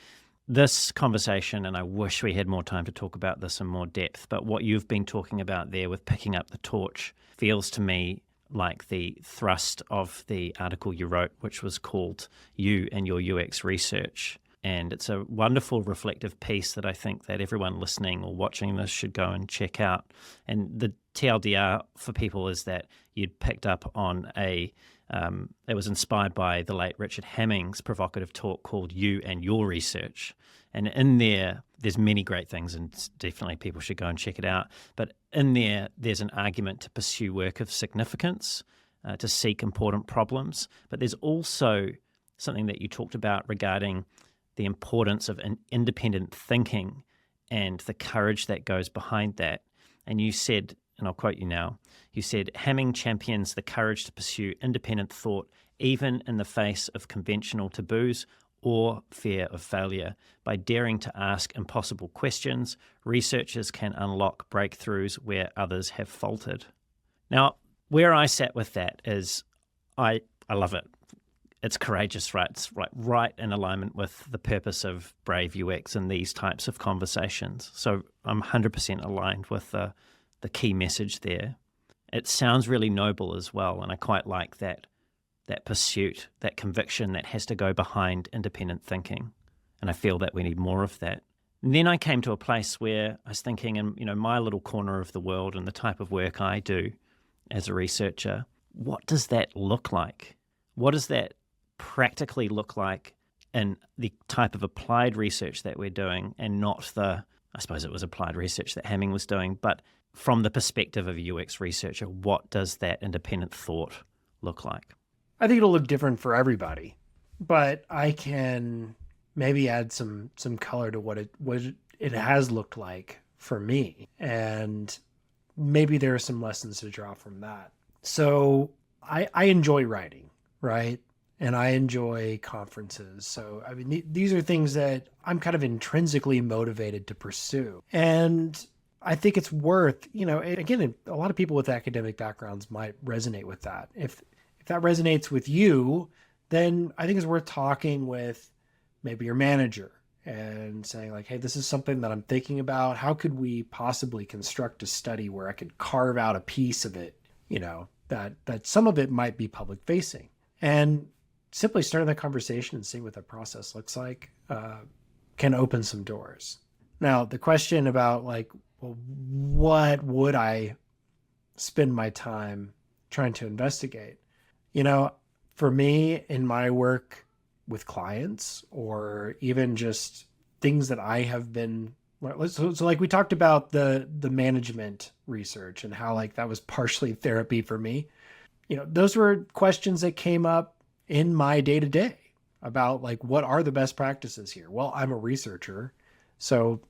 this conversation, and I wish we had more time to talk about this in more depth, but what you've been talking about there with picking up the torch feels to me like the thrust of the article you wrote, which was called You and Your UX Research. And it's a wonderful reflective piece that I think that everyone listening or watching this should go and check out. And the TLDR for people is that you'd picked up on it was inspired by the late Richard Hamming's provocative talk called You and Your Research. And in there's many great things, and definitely people should go and check it out. But in there's an argument to pursue work of significance, to seek important problems. But there's also something that you talked about regarding the importance of independent thinking and the courage that goes behind that. And you said, and I'll quote you now, you said, Hamming champions the courage to pursue independent thought even in the face of conventional taboos or fear of failure. By daring to ask impossible questions, researchers can unlock breakthroughs where others have faltered. Now, where I sat with that is I love it. It's courageous, right? It's right in alignment with the purpose of Brave UX and these types of conversations. So I'm 100% aligned with the key message there. It sounds really noble as well, and I quite like that pursuit, that conviction that has to go behind independent thinking. And I feel that we need more of that. And then I came to a place where I was thinking in my little corner of the world and the type of work I do as a researcher, what does that look like? What does that practically look like in the type of applied research that we're doing, and not I suppose it was applied research that Hamming was doing, but from the perspective of a UX researcher, what does that independent thought look like? I think it'll look different for everybody, but I can maybe add some color to what it has looked like for me, and maybe there are some lessons to draw from that. So I enjoy writing, right? And I enjoy conferences. So, I mean, these are things that I'm kind of intrinsically motivated to pursue. And I think it's worth, again, a lot of people with academic backgrounds might resonate with that. If that resonates with you, then I think it's worth talking with maybe your manager and saying like, hey, this is something that I'm thinking about. How could we possibly construct a study where I could carve out a piece of it, that some of it might be public facing? And simply starting that conversation and seeing what that process looks like can open some doors. Now, the question about like, well, what would I spend my time trying to investigate? For me, in my work with clients, or even just things that I have been, so like we talked about the management research and how like that was partially therapy for me. Those were questions that came up in my day to day about like, what are the best practices here? Well, I'm a researcher, so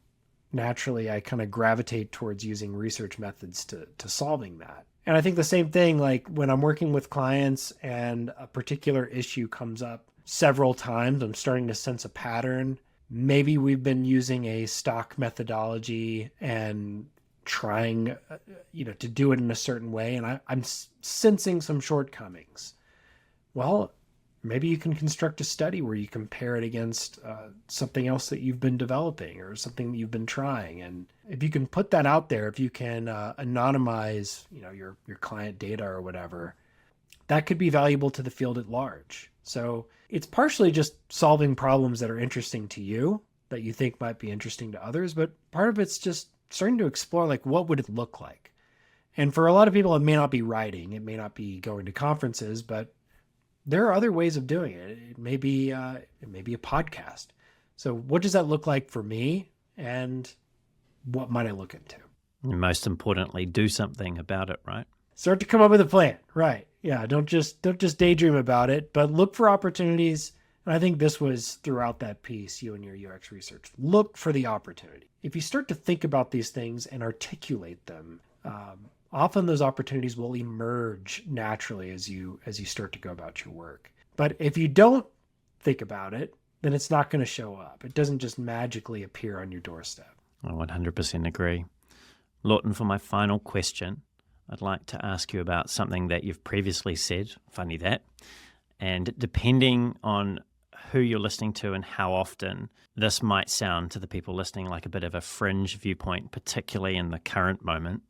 naturally I kind of gravitate towards using research methods to solving that. And I think the same thing, like when I'm working with clients and a particular issue comes up several times, I'm starting to sense a pattern. Maybe we've been using a stock methodology and trying, to do it in a certain way, and I'm sensing some shortcomings. Well, maybe you can construct a study where you compare it against something else that you've been developing or something that you've been trying. And if you can put that out there, if you can anonymize, your client data or whatever, that could be valuable to the field at large. So it's partially just solving problems that are interesting to you, that you think might be interesting to others, but part of it's just starting to explore, like, what would it look like? And for a lot of people, it may not be writing, it may not be going to conferences, but there are other ways of doing it. It may be a podcast. So what does that look like for me, and what might I look into? And most importantly, do something about it, right? Start to come up with a plan, right? Yeah, don't just daydream about it, but look for opportunities. And I think this was throughout that piece, you and your UX research. Look for the opportunity. If you start to think about these things and articulate them, often those opportunities will emerge naturally as you start to go about your work. But if you don't think about it, then it's not going to show up. It doesn't just magically appear on your doorstep. I 100% agree. Lawton, for my final question, I'd like to ask you about something that you've previously said, funny that, and depending on who you're listening to and how often, this might sound to the people listening like a bit of a fringe viewpoint, particularly in the current moment.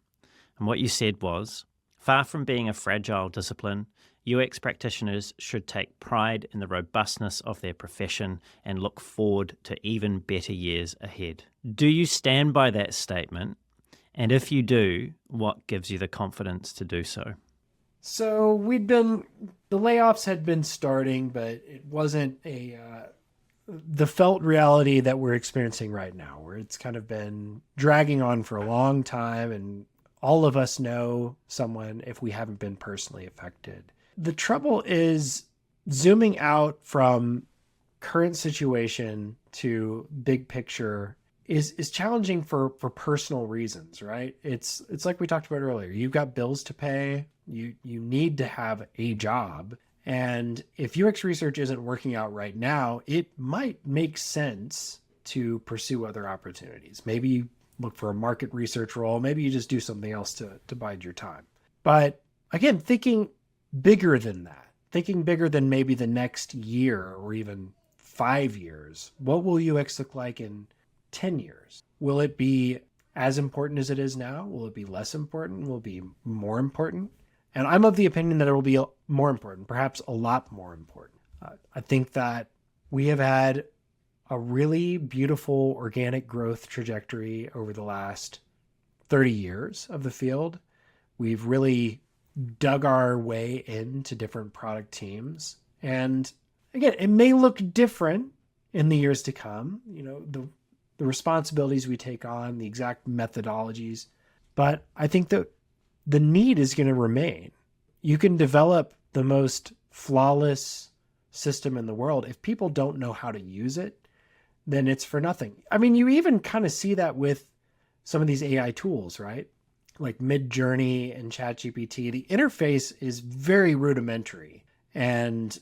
And what you said was, far from being a fragile discipline, UX practitioners should take pride in the robustness of their profession and look forward to even better years ahead. Do you stand by that statement? And if you do, what gives you the confidence to do so? So the layoffs had been starting, but it wasn't the felt reality that we're experiencing right now, where it's kind of been dragging on for a long time, and all of us know someone if we haven't been personally affected. The trouble is zooming out from current situation to big picture is challenging for personal reasons, right? It's like we talked about earlier. You've got bills to pay. You need to have a job. And if UX research isn't working out right now, it might make sense to pursue other opportunities. Maybe you look for a market research role. Maybe you just do something else to bide your time. But again, thinking bigger than that, thinking bigger than maybe the next year or even 5 years. What will UX look like in 10 years? Will it be as important as it is now? Will it be less important? Will it be more important? And I'm of the opinion that it will be more important, perhaps a lot more important. I think that we have had a really beautiful organic growth trajectory over the last 30 years of the field. We've really dug our way into different product teams. And again, it may look different in the years to come, the responsibilities we take on, the exact methodologies, but I think that the need is going to remain. You can develop the most flawless system in the world. If people don't know how to use it, then it's for nothing. I mean, you even kind of see that with some of these AI tools, right? Like Midjourney and ChatGPT. The interface is very rudimentary. And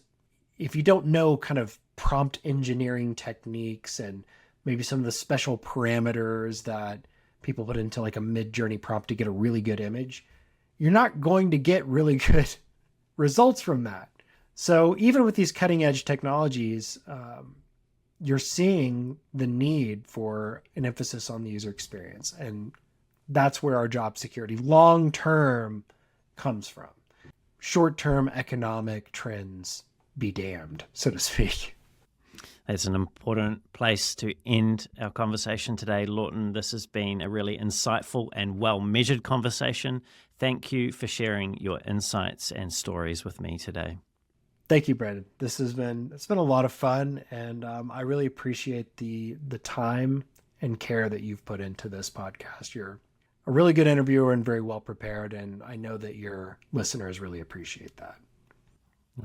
if you don't know kind of prompt engineering techniques and maybe some of the special parameters that people put into like a Midjourney prompt to get a really good image, you're not going to get really good results from that. So even with these cutting edge technologies, you're seeing the need for an emphasis on the user experience. And that's where our job security long-term comes from. Short-term economic trends be damned, so to speak. That's an important place to end our conversation today, Lawton. This has been a really insightful and well-measured conversation. Thank you for sharing your insights and stories with me today. Thank you, Brandon. It's been a lot of fun, and I really appreciate the time and care that you've put into this podcast. You're a really good interviewer and very well prepared, and I know that your listeners really appreciate that.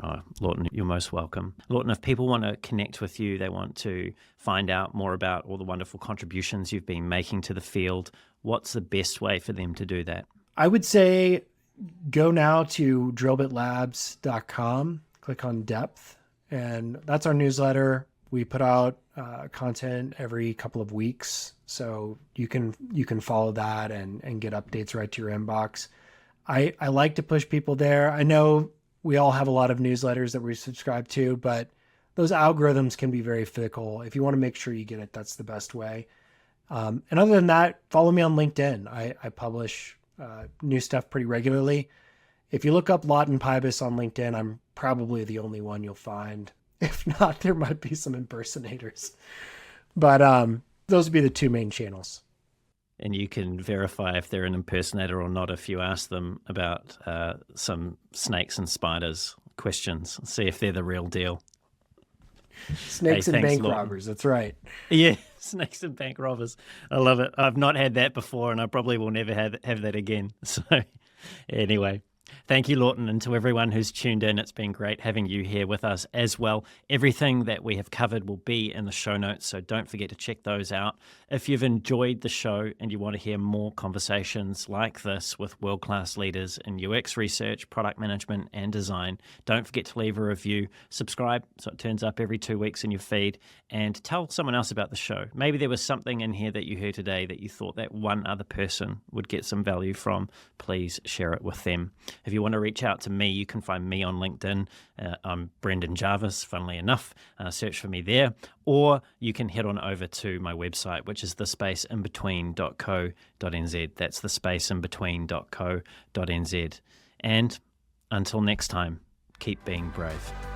Oh, Lawton, you're most welcome. Lawton, if people want to connect with you, they want to find out more about all the wonderful contributions you've been making to the field, what's the best way for them to do that? I would say go now to drillbitlabs.com, click on depth, and that's our newsletter. We put out content every couple of weeks, so you can follow that and get updates right to your inbox. I like to push people there. I know we all have a lot of newsletters that we subscribe to, but those algorithms can be very fickle. If you want to make sure you get it, that's the best way. And other than that, follow me on LinkedIn. I publish new stuff pretty regularly. If you look up Lawton Pybus on LinkedIn, I'm probably the only one you'll find. If not, there might be some impersonators. But those would be the two main channels. And you can verify if they're an impersonator or not if you ask them about some snakes and spiders questions. See if they're the real deal. Snakes and bank Lawton. robbers, that's right. Yeah, snakes and bank robbers. I love it. I've not had that before, and I probably will never have that again. So anyway, thank you, Lawton, and to everyone who's tuned in. It's been great having you here with us as well. Everything that we have covered will be in the show notes, so don't forget to check those out. If you've enjoyed the show and you want to hear more conversations like this with world-class leaders in UX research, product management, and design, don't forget to leave a review, subscribe so it turns up every 2 weeks in your feed, and tell someone else about the show. Maybe there was something in here that you heard today that you thought that one other person would get some value from. Please share it with them. If you want to reach out to me, you can find me on LinkedIn. I'm Brendan Jarvis, funnily enough. Search for me there. Or you can head on over to my website, which is thespaceinbetween.co.nz. That's thespaceinbetween.co.nz. And until next time, keep being brave.